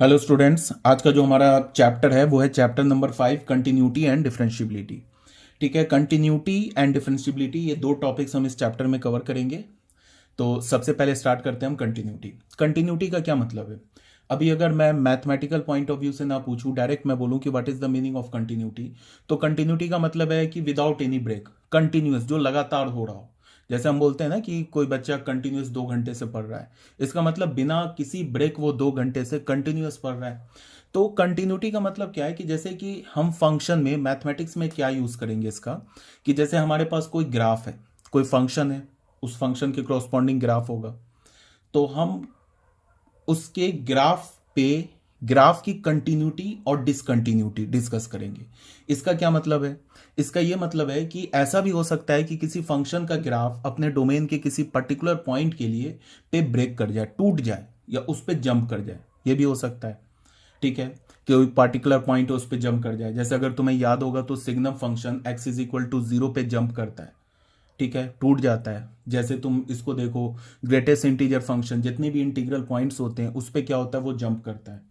Hello students, आज का जो हमारा चैप्टर है वो है chapter number 5, continuity and differentiability. ठीक है, कंटिन्यूटी एंड डिफरेंशियबिलिटी ये दो टॉपिक्स हम इस चैप्टर में कवर करेंगे। तो सबसे पहले स्टार्ट करते हैं हम कंटिन्यूटी। कंटिन्यूटी का क्या मतलब है? अभी अगर मैं मैथमेटिकल पॉइंट ऑफ व्यू से ना पूछूं, डायरेक्ट मैं बोलूं कि what is the meaning of continuity, तो कंटिन्यूटी का मतलब है कि विदाउट एनी ब्रेक, कंटिन्यूअस, जो लगातार हो रहा हो। जैसे हम बोलते हैं ना कि कोई बच्चा कंटिन्यूअस 2 घंटे से पढ़ रहा है, इसका मतलब बिना किसी ब्रेक वो 2 घंटे से कंटिन्यूअस पढ़ रहा है। तो कंटिन्यूटी का मतलब क्या है कि जैसे कि हम फंक्शन में, मैथमेटिक्स में क्या यूज करेंगे इसका, कि जैसे हमारे पास कोई ग्राफ है, कोई फंक्शन है, उस फंक्शन के कॉरस्पॉन्डिंग ग्राफ होगा, तो हम उसके ग्राफ पे ग्राफ की कंटिन्यूटी और डिसकंटिन्यूटी डिस्कस करेंगे। इसका क्या मतलब है? इसका यह मतलब है कि ऐसा भी हो सकता है कि किसी फंक्शन का ग्राफ अपने डोमेन के किसी पर्टिकुलर पॉइंट के लिए पे ब्रेक कर जाए, टूट जाए, या उस पे जंप कर जाए, ये भी हो सकता है। ठीक है, कि कोई पार्टिकुलर पॉइंट उस पे जंप कर जाए। जैसे अगर तुम्हें याद होगा तो signum function x is equal to 0 पे जंप करता है, ठीक है, टूट जाता है। जैसे तुम इसको देखो, ग्रेटेस्ट इंटीजर फंक्शन, जितने भी इंटीग्रल पॉइंट्स होते हैं उस पे क्या होता है, वो जंप करता है।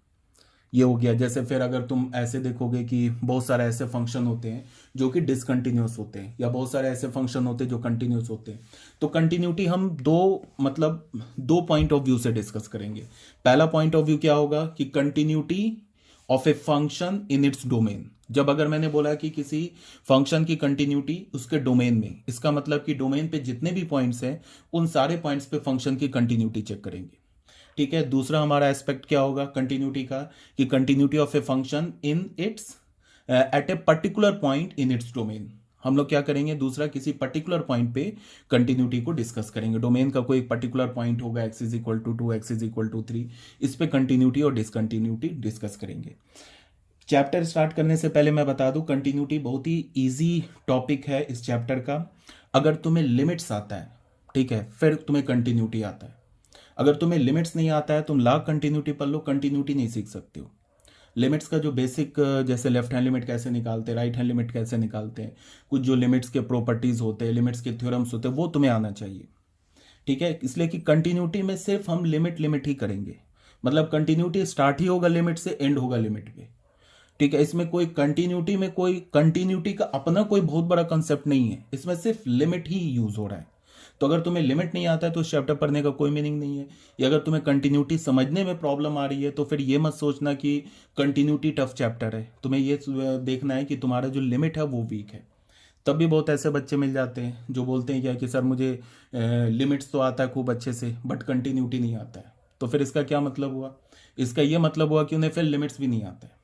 ये हो गया। जैसे फिर अगर तुम ऐसे देखोगे कि बहुत सारे ऐसे फंक्शन होते हैं जो कि डिसकंटिन्यूअस होते हैं, या बहुत सारे ऐसे फंक्शन होते हैं जो कंटिन्यूअस होते हैं। तो कंटिन्यूटी हम दो पॉइंट ऑफ व्यू से डिस्कस करेंगे। पहला पॉइंट ऑफ व्यू क्या होगा कि continuity of a function in its domain. जब अगर मैंने बोला कि किसी फंक्शन की कंटिन्यूटी उसके डोमेन में, इसका मतलब कि डोमेन पे जितने भी पॉइंट्स हैं उन सारे पॉइंट्स पे फंक्शन की कंटिन्यूटी चेक करेंगे। ठीक है, दूसरा हमारा एस्पेक्ट क्या होगा कंटिन्यूटी का, कि continuity of a function in its at a particular point in its domain. हम लोग क्या करेंगे, दूसरा किसी पर्टिकुलर पॉइंट पे कंटिन्यूटी को डिस्कस करेंगे। डोमेन का कोई एक पर्टिकुलर पॉइंट होगा, x is equal to 2, x is equal to 3, इस पे कंटिन्यूटी और डिसकंटिन्यूटी डिस्कस करेंगे। चैप्टर स्टार्ट करने से पहले मैं बता दूं, कंटिन्यूटी बहुत ही इजी टॉपिक है इस चैप्टर का। अगर तुम्हें लिमिट्स आता है, ठीक है, फिर तुम्हें कंटिन्यूटी आता है। अगर तुम्हें लिमिट्स नहीं आता है, तुम लाख कंटिन्यूटी पढ़ लो, कंटिन्यूटी नहीं सीख सकते हो। लिमिट्स का जो बेसिक, जैसे लेफ्ट हैंड लिमिट कैसे निकालते हैं, राइट हैंड लिमिट कैसे निकालते हैं, कुछ जो लिमिट्स के प्रॉपर्टीज होते हैं, लिमिट्स के थ्योरम्स होते हैं, वो तुम्हें आना चाहिए। ठीक है, इसलिए कि कंटिन्यूटी में सिर्फ हम लिमिट लिमिट ही करेंगे। मतलब कंटिन्यूटी स्टार्ट ही होगा लिमिट से, एंड होगा लिमिट पे। ठीक है, इसमें कोई कंटिन्यूटी में कोई कंटिन्यूटी का अपना कोई बहुत बड़ा कंसेप्ट नहीं है, इसमें सिर्फ लिमिट ही यूज हो रहा है। तो अगर तुम्हें लिमिट नहीं आता है तो चैप्टर पढ़ने का कोई मीनिंग नहीं है। या अगर तुम्हें कंटिन्यूटी समझने में प्रॉब्लम आ रही है तो फिर ये मत सोचना कि कंटिन्यूटी टफ चैप्टर है। तुम्हें ये देखना है कि तुम्हारा जो लिमिट है वो वीक है। तब भी बहुत ऐसे बच्चे मिल जाते हैं जो बोलते हैं क्या कि सर मुझे लिमिट्स तो आता है खूब अच्छे से, बट कंटिन्यूटी नहीं आता है। तो फिर इसका क्या मतलब हुआ? इसका ये मतलब हुआ कि उन्हें फिर लिमिट्स भी नहीं आता है।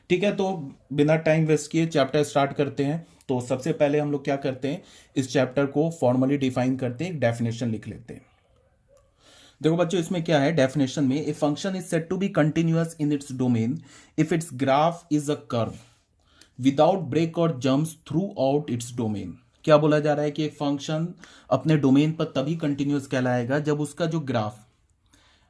ठीक है, तो बिना टाइम वेस्ट किए चैप्टर स्टार्ट करते हैं। तो सबसे पहले हम लोग क्या करते हैं, इस चैप्टर को फॉर्मली डिफाइन करते हैं, एक डेफिनेशन लिख लेते हैं। देखो बच्चों, इसमें क्या है डेफिनेशन में, a function is said to be continuous in its domain if its graph is a curve without break और jumps throughout its domain. क्या बोला जा रहा है कि एक फंक्शन अपने डोमेन पर तभी कंटिन्यूअस कहलाएगा जब उसका जो graph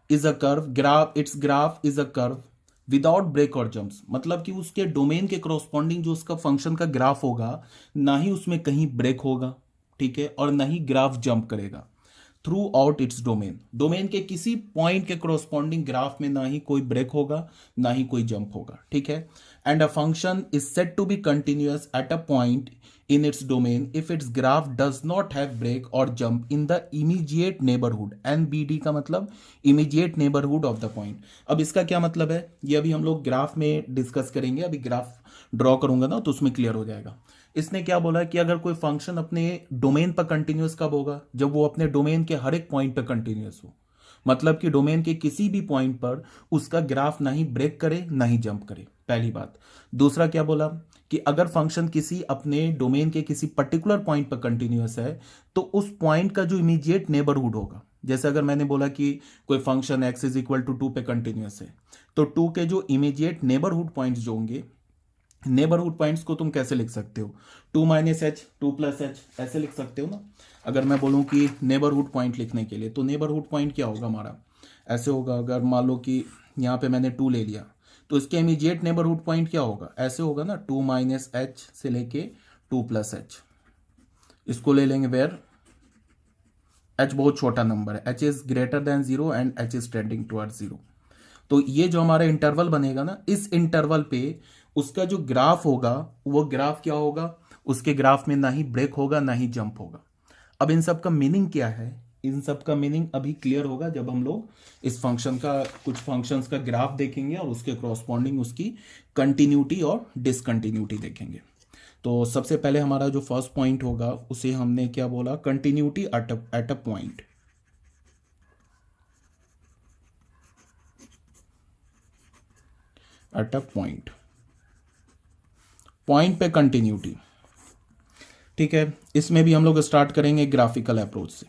is a curve, graph its graph is a curve without break और जंप्स। मतलब कि उसके डोमेन के करस्पॉन्डिंग जो उसका फंक्शन का ग्राफ होगा, ना ही उसमें कहीं ब्रेक होगा, ठीक है, और ना ही ग्राफ जंप करेगा through out its domain. Domain के किसी पॉइंट के करस्पॉन्डिंग ग्राफ में ना ही कोई ब्रेक होगा, ना ही कोई जंप होगा। ठीक है, and a function is said to be continuous at a point in its domain if its graph does not have break or jump in the immediate neighborhood। NBD का मतलब immediate neighborhood of the point। अब इसका क्या मतलब है, ये अभी हम लोग ग्राफ में डिस्कस करेंगे। अभी ग्राफ ड्रॉ करूंगा ना तो उसमें क्लियर हो जाएगा। इसने क्या बोला कि अगर कोई फंक्शन अपने डोमेन पर कंटिन्यूअस कब होगा, जब वो अपने डोमेन के हर एक पॉइंट पर कंटिन्यूअस हो। मतलब कि डोमेन के किसी भी पॉइंट पर उसका ग्राफ ना ही ब्रेक करे ना ही जंप करे, पहली बात। दूसरा क्या बोला कि अगर फंक्शन किसी अपने डोमेन के किसी पर्टिकुलर पॉइंट पर कंटिन्यूअस है तो उस पॉइंट का जो इमीडिएट नेबरहुड होगा, जैसे अगर मैंने बोला कि कोई function x is equal to 2 पे कंटिन्यूअस है, तो 2 के जो इमीडिएट नेबरहुड पॉइंट्स जो होंगे, नेबरहुड पॉइंट्स को तुम कैसे लिख सकते हो, 2 माइनस एच 2 प्लस एच, ऐसे लिख सकते हो ना। अगर मैं बोलूं कि नेबरहुड पॉइंट लिखने के लिए, तो नेबरहुड पॉइंट क्या होगा हमारा, ऐसे होगा। अगर मान लो कि यहाँ पे मैंने 2 ले लिया, तो इसके इमीडिएट नेबरहुड पॉइंट क्या होगा, ऐसे होगा ना, 2 माइनस एच से लेके 2 प्लस एच। इसको ले लेंगे वेयर एच बहुत छोटा नंबर है, H is greater than 0 and H is tending towards 0। तो ये जो हमारा इंटरवल बनेगा ना, इस इंटरवल पे उसका जो ग्राफ होगा वो ग्राफ क्या होगा, उसके ग्राफ में ना ही ब्रेक होगा ना ही जंप होगा। अब इन सब का मीनिंग क्या है, इन सब का मीनिंग अभी क्लियर होगा जब हम लोग इस फंक्शन का, कुछ फंक्शंस का ग्राफ देखेंगे और उसके करस्पॉन्डिंग उसकी कंटिन्यूटी और डिसकंटिन्यूटी देखेंगे। तो सबसे पहले हमारा जो फर्स्ट पॉइंट होगा उसे हमने क्या बोला, continuity at a point. Eight a point, point पे कंटिन्यूटी, ठीक है। इसमें भी हम लोग स्टार्ट करेंगे ग्राफिकल अप्रोच से।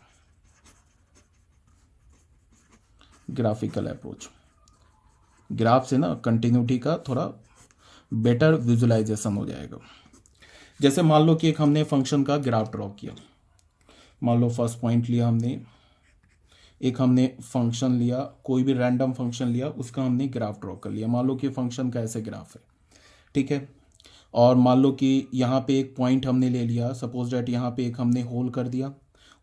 ग्राफिकल अप्रोच, ग्राफ से ना कंटिन्यूटी का थोड़ा बेटर विजुलाइजेशन हो जाएगा। जैसे मान लो कि एक हमने फंक्शन का ग्राफ ड्रॉ किया, मान लो फर्स्ट पॉइंट लिया हमने, एक हमने फंक्शन लिया, कोई भी रैंडम फंक्शन लिया, उसका हमने ग्राफ ड्रॉ कर लिया। मान लो कि फंक्शन का ऐसे ग्राफ है, ठीक है। और मान लो कि यहाँ पे एक पॉइंट हमने ले लिया, सपोज डैट यहाँ पे एक हमने होल कर दिया,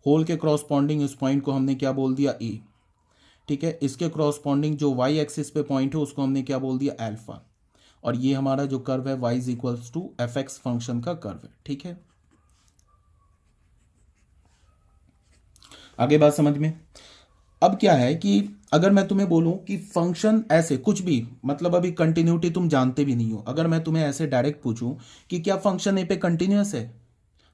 होल के क्रॉसपॉन्डिंग इस पॉइंट को हमने क्या बोल दिया, ए, ठीक है। इसके क्रॉसपॉन्डिंग जो वाई एक्सिस पे पॉइंट है उसको हमने क्या बोल दिया, अल्फा। और ये हमारा जो कर्व है y is equals to f x function का कर्व है, ठीक है। आगे बात समझ में। अब क्या है कि अगर मैं तुम्हें बोलूं कि फंक्शन ऐसे कुछ भी, मतलब अभी कंटिन्यूटी तुम जानते भी नहीं हो, अगर मैं तुम्हें ऐसे डायरेक्ट पूछूं कि क्या फंक्शन ए पे कंटिन्यूअस है,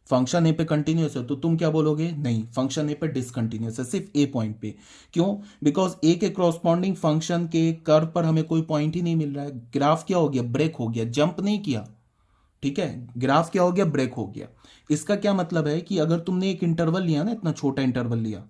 फंक्शन ए पे कंटिन्यूअस है, तो तुम क्या बोलोगे, नहीं फंक्शन ए पे डिसकंटिन्यूअस है, सिर्फ ए पॉइंट पे। क्यों, बिकॉज ए के क्रॉसपॉन्डिंग फंक्शन के कर्व पर हमें कोई पॉइंट ही नहीं मिल रहा है। ग्राफ क्या हो गया, ब्रेक हो गया, जंप नहीं किया, ठीक है। ग्राफ क्या हो गया, ब्रेक हो गया। इसका क्या मतलब है कि अगर तुमने एक इंटरवल लिया ना, इतना छोटा इंटरवल लिया,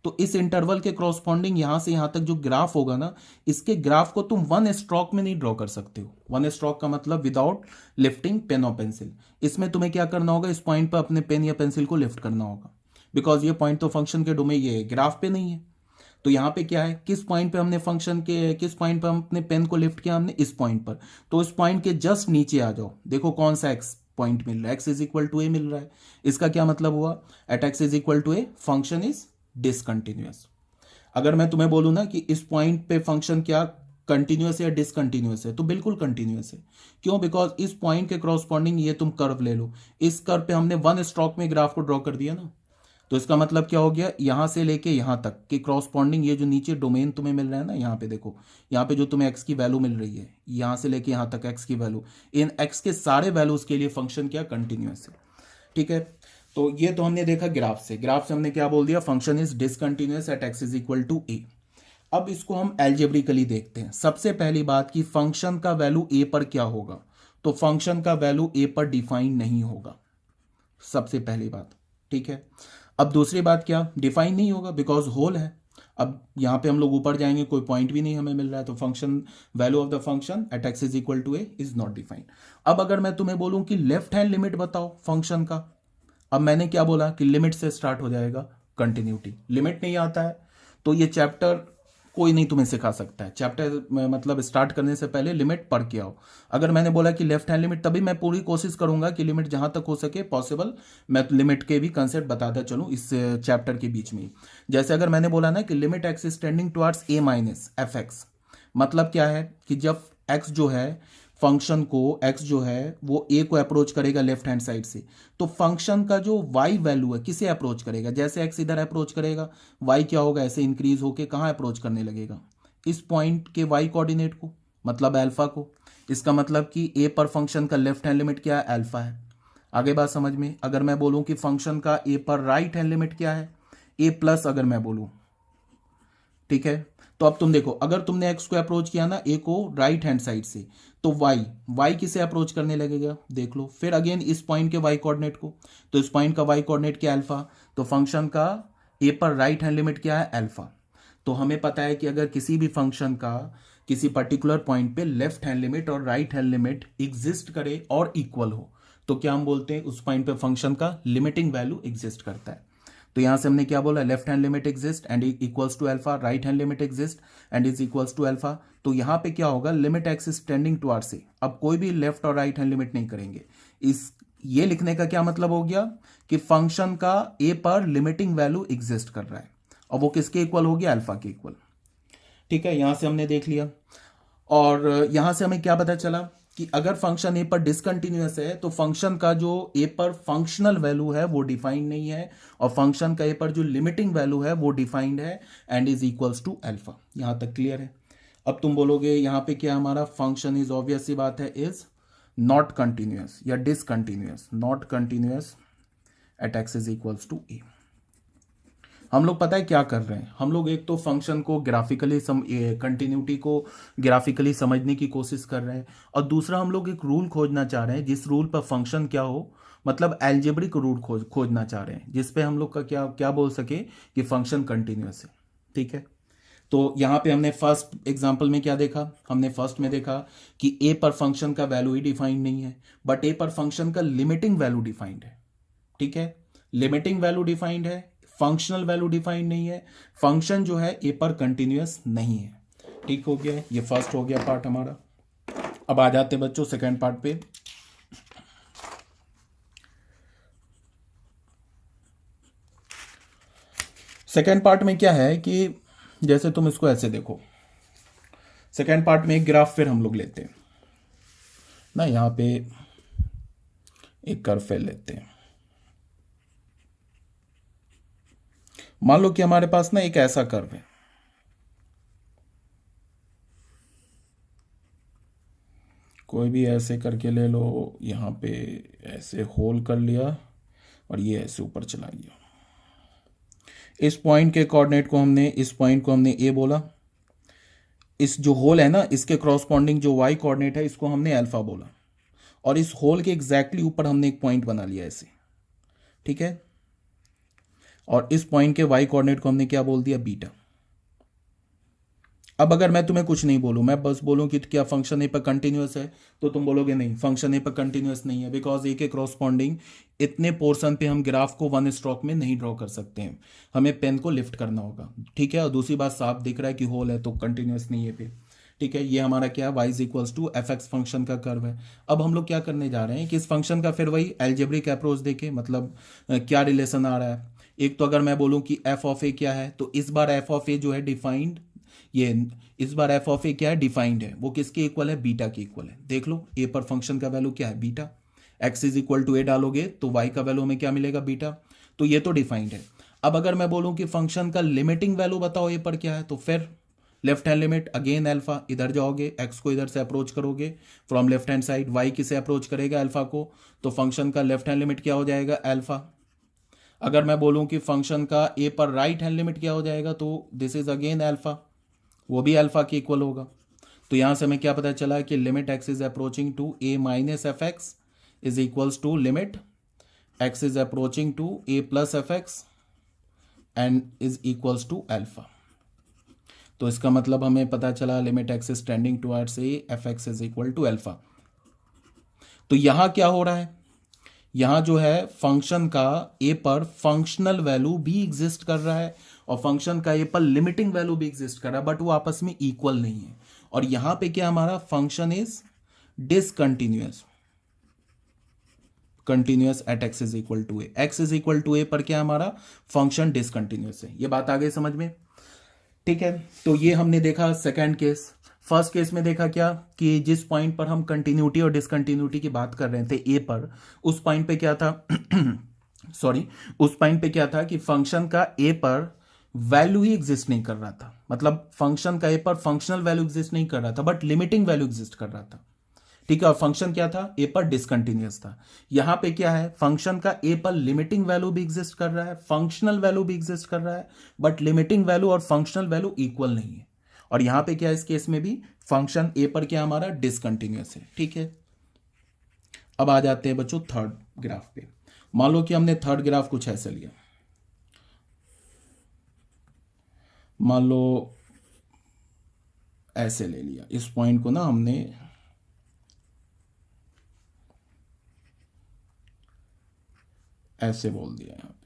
तो इस इंटरवल के क्रॉसपॉन्डिंग यहां से यहां तक जो ग्राफ होगा ना, इसके ग्राफ को तुम वन स्ट्रोक में नहीं ड्रॉ कर सकते हो। वन स्ट्रोक का मतलब विदाउट लिफ्टिंग पेन और पेंसिल। इसमें तुम्हें क्या करना होगा, इस पॉइंट पर अपने पेन या पेंसिल को लिफ्ट करना होगा, बिकॉज ये पॉइंट तो फंक्शन के डोमेन, ये ग्राफ पे नहीं है। तो यहाँ पे क्या है, किस पॉइंट पे हमने फंक्शन के, किस पॉइंट पे हम अपने पेन को लिफ्ट किया, हमने इस पॉइंट पर। तो इस पॉइंट के जस्ट नीचे आ जाओ, देखो कौन सा एक्स पॉइंट मिल रहा है, x is equal to a मिल रहा है। इसका क्या मतलब हुआ, at x is equal to A function is discontinuous. अगर मैं तुम्हें बोलूं ना कि इस पॉइंट पे फंक्शन क्या कंटिन्यूअस या डिसकंटिन्यूअस है, तो बिल्कुल कंटिन्यूअस है। क्यों, बिकॉज इस पॉइंट के क्रॉसपॉन्डिंग ये तुम कर्व ले लो, इस कर्व पे हमने वन स्ट्रोक में ग्राफ को ड्रॉ कर दिया ना। तो इसका मतलब क्या हो गया, यहां से लेके यहां तक की क्रॉसपॉन्डिंग, ये जो नीचे डोमेन तुम्हें मिल रहा है ना, यहाँ पे देखो, यहाँ पे जो तुम्हें एक्स की वैल्यू मिल रही है, यहां से लेके यहां तक एक्स की वैल्यू, इन एक्स के सारे वैल्यूज के लिए फंक्शन क्या कंटिन्यूअस है, ठीक है। तो ये तो हमने देखा ग्राफ से, ग्राफ से हमने क्या बोल दिया, function is discontinuous at x is equal to A. अब इसको हम एल्जेब्रिकली देखते हैं। सबसे पहली बात कि फंक्शन का वैल्यू ए पर क्या होगा, तो फंक्शन का वैल्यू ए पर डिफाइन नहीं होगा, सबसे पहली बात, ठीक है। अब दूसरी बात क्या, डिफाइन नहीं होगा बिकॉज होल है। अब यहाँ पे हम लोग ऊपर जाएंगे, कोई पॉइंट भी नहीं हमें मिल रहा है, तो function value of the function at x is equal to a is not defined. अब अगर मैं तुम्हें बोलूं कि लेफ्ट हैंड लिमिट बताओ फंक्शन का, अब मैंने क्या बोला कि लिमिट से स्टार्ट हो जाएगा कंटिन्यूटी। लिमिट नहीं आता है तो ये चैप्टर कोई नहीं तुम्हें सिखा सकता है। चैप्टर मतलब स्टार्ट करने से पहले लिमिट पढ़ के आओ। अगर मैंने बोला कि लेफ्ट हैंड लिमिट, तभी मैं पूरी कोशिश करूंगा कि लिमिट जहां तक हो सके पॉसिबल मैं लिमिट के भी कंसेप्ट बताता चलूं इस चैप्टर के बीच में। जैसे अगर मैंने बोला ना कि limit x is tending towards a minus f x, मतलब क्या है कि जब एक्स जो है, फंक्शन को एक्स जो है वो ए को अप्रोच करेगा लेफ्ट हैंड साइड से, तो फंक्शन का जो वाई वैल्यू है किसे अप्रोच करेगा, जैसे एक्स इधर अप्रोच करेगा, वाई क्या होगा, ऐसे इंक्रीज होके कहाँ अप्रोच करने लगेगा, इस पॉइंट के वाई कोऑर्डिनेट को, मतलब अल्फा को। इसका मतलब कि ए पर फंक्शन का लेफ्ट हैंड लिमिट क्या है, अल्फा है। आगे बात समझ में। अगर मैं बोलूं कि फंक्शन का ए पर राइट हैंड लिमिट क्या है, ए प्लस, अगर मैं बोलूं, ठीक है। तो अब तुम देखो, अगर तुमने एक्स को अप्रोच किया ना, ए को राइट हैंड साइड से, तो वाई किसे अप्रोच करने लगेगा, देख लो। फिर अगेन इस पॉइंट के वाई कोऑर्डिनेट को, तो इस पॉइंट का वाई कोऑर्डिनेट क्या, अल्फा। तो फंक्शन का ए पर राइट हैंड लिमिट क्या है, अल्फा। तो हमें पता है कि अगर किसी भी फंक्शन का किसी पर्टिकुलर पॉइंट पे लेफ्ट हैंड लिमिट और राइट हैंड लिमिट एग्जिस्ट करे और इक्वल हो, तो क्या हम बोलते हैं, उस पॉइंट पे फंक्शन का लिमिटिंग वैल्यू एग्जिस्ट करता है। तो यहां से हमने क्या बोला, left hand limit exist and equals to alpha, right hand limit exist and is equals to alpha. तो यहां पे क्या होगा, limit x is tending towards a. अब कोई भी लेफ्ट और राइट हैंड लिमिट नहीं करेंगे। इस ये लिखने का क्या मतलब हो गया कि फंक्शन का ए पर लिमिटिंग वैल्यू एग्जिस्ट कर रहा है, और वो किसके इक्वल हो गया, अल्फा के इक्वल। ठीक है, यहाँ से हमने देख लिया। और यहाँ से हमें क्या पता चला कि अगर फंक्शन ए पर डिसकंटिन्यूअस है तो फंक्शन का जो ए पर फंक्शनल वैल्यू है वो डिफाइंड नहीं है, और फंक्शन का ए पर जो लिमिटिंग वैल्यू है वो डिफाइंड है and is equals to alpha. यहाँ तक क्लियर है। अब तुम बोलोगे यहाँ पे क्या हमारा फंक्शन इज ऑब्वियस सी बात है इज नॉट कंटिन्यूअस या discontinuous, not continuous at x is equals to A. हम लोग पता है क्या कर रहे हैं, हम लोग एक तो फंक्शन को ग्राफिकली कंटिन्यूटी को ग्राफिकली समझने की कोशिश कर रहे हैं, और दूसरा हम लोग एक रूल खोजना चाह रहे हैं जिस रूल पर फंक्शन क्या हो, मतलब एल्जेब्रिक रूल खोजना चाह रहे हैं जिस पे हम लोग का क्या क्या बोल सके कि फंक्शन कंटिन्यूअस है। ठीक है, तो यहाँ पे हमने फर्स्ट एग्जांपल में क्या देखा, हमने फर्स्ट में देखा कि ए पर फंक्शन का वैल्यू ही डिफाइंड नहीं है, बट ए पर फंक्शन का लिमिटिंग वैल्यू डिफाइंड है। ठीक है, लिमिटिंग वैल्यू डिफाइंड है, फंक्शनल वैल्यू डिफाइंड नहीं है, फंक्शन जो है ए पर कंटिन्यूअस नहीं है। ठीक हो गया, ये फर्स्ट हो गया पार्ट हमारा। अब आ जाते बच्चों सेकेंड पार्ट पे। सेकेंड पार्ट में क्या है कि जैसे तुम इसको ऐसे देखो, सेकेंड पार्ट में एक ग्राफ फिर हम लोग लेते हैं ना, यहां पे एक कर्व फिर लेते हैं। मान लो कि हमारे पास ना एक ऐसा कर्व है, कोई भी ऐसे करके ले लो, यहां पे ऐसे होल कर लिया और ये ऐसे ऊपर चला गया। इस पॉइंट के कोऑर्डिनेट को हमने, इस पॉइंट को हमने ए बोला, इस जो होल है ना इसके क्रॉसपॉन्डिंग जो वाई कोऑर्डिनेट है इसको हमने अल्फा बोला, और इस होल के एग्जैक्टली ऊपर हमने एक पॉइंट बना लिया ऐसे। ठीक है, और इस पॉइंट के वाई कोऑर्डिनेट को हमने क्या बोल दिया, बीटा। अब अगर मैं तुम्हें कुछ नहीं बोलूं, मैं बस बोलूं कि क्या फंक्शन ए पर कंटिन्यूअस है, तो तुम बोलोगे नहीं, फंक्शन ए पर कंटिन्यूअस नहीं है, बिकॉज ए के क्रॉसपॉन्डिंग इतने पोर्शन पे हम ग्राफ को वन स्ट्रोक में नहीं ड्रॉ कर सकते हैं, हमें पेन को लिफ्ट करना होगा। ठीक है, और दूसरी बात साफ दिख रहा है कि होल है तो कंटिन्यूअस नहीं है पे। ठीक है, ये हमारा क्या y is equals to f x function का कर्व है। अब हम लोग क्या करने जा रहे हैं कि इस फंक्शन का फिर वही एल्जेब्रिक अप्रोच देखें, मतलब क्या रिलेशन आ रहा है। एक तो अगर मैं बोलूं कि एफ ऑफ ए क्या है, तो इस बार एफ ऑफ ए जो है डिफाइंड, ये इस बार एफ ऑफ ए क्या है, डिफाइंड है, वो किसके इक्वल है, बीटा के इक्वल है। देख लो ए पर फंक्शन का वैल्यू क्या है, बीटा। X is equal to A डालोगे तो वाई का वैल्यू में क्या मिलेगा, बीटा, तो ये तो डिफाइंड है। अब अगर मैं बोलूं कि फंक्शन का लिमिटिंग वैल्यू बताओ ए पर क्या है, तो फिर left hand limit again alpha, इधर जाओगे एक्स को इधर से अप्रोच करोगे from left hand side, y किसे अप्रोच करेगा, अल्फा को, तो फंक्शन का लेफ्ट हैंड लिमिट क्या हो जाएगा, अल्फा। अगर मैं बोलूं कि फंक्शन का ए पर राइट हैंड लिमिट क्या हो जाएगा, तो दिस इज अगेन अल्फा, वो भी अल्फा के इक्वल होगा। तो यहां से हमें क्या पता चला कि limit x is approaching to a minus f x is equals to limit x is approaching to a plus f x and is equals to alpha. तो इसका मतलब हमें पता चला limit x is tending towards A F x is equal to alpha. तो यहां क्या हो रहा है, यहां जो है फंक्शन का ए पर फंक्शनल वैल्यू भी एग्जिस्ट कर रहा है और फंक्शन का ए पर लिमिटिंग वैल्यू भी एग्जिस्ट कर रहा है, बट वो आपस में इक्वल नहीं है। और यहां पे क्या हमारा function is discontinuous, continuous at x is equal to A, X is equal to A पर क्या हमारा फंक्शन डिसकंटिन्यूअस है। ये बात आ गई समझ में। ठीक है, तो ये हमने देखा सेकेंड केस। फर्स्ट केस में देखा क्या कि जिस पॉइंट पर हम कंटिन्यूटी और डिसकंटिन्यूटी की बात कर रहे थे ए पर, उस पॉइंट पे क्या था सॉरी, उस पॉइंट पे क्या था कि फंक्शन का ए पर वैल्यू ही एग्जिस्ट नहीं कर रहा था, मतलब फंक्शन का ए पर फंक्शनल वैल्यू एग्जिस्ट नहीं कर रहा था बट लिमिटिंग वैल्यू एग्जिस्ट कर रहा था। ठीक है, और फंक्शन क्या था, ए पर डिसकंटिन्यूअस था। यहां पे क्या है, फंक्शन का ए पर लिमिटिंग वैल्यू भी एग्जिस्ट कर रहा है, फंक्शनल वैल्यू भी एग्जिस्ट कर रहा है, बट लिमिटिंग वैल्यू और फंक्शनल वैल्यू इक्वल नहीं है। और यहां पे क्या है, इस केस में भी फंक्शन ए पर क्या हमारा डिसकंटिन्यूअस है। ठीक है, अब आ जाते हैं बच्चों थर्ड ग्राफ पे। मान लो कि हमने थर्ड ग्राफ कुछ ऐसे लिया, मान लो ऐसे ले लिया, इस पॉइंट को ना हमने ऐसे बोल दिया, यहां पे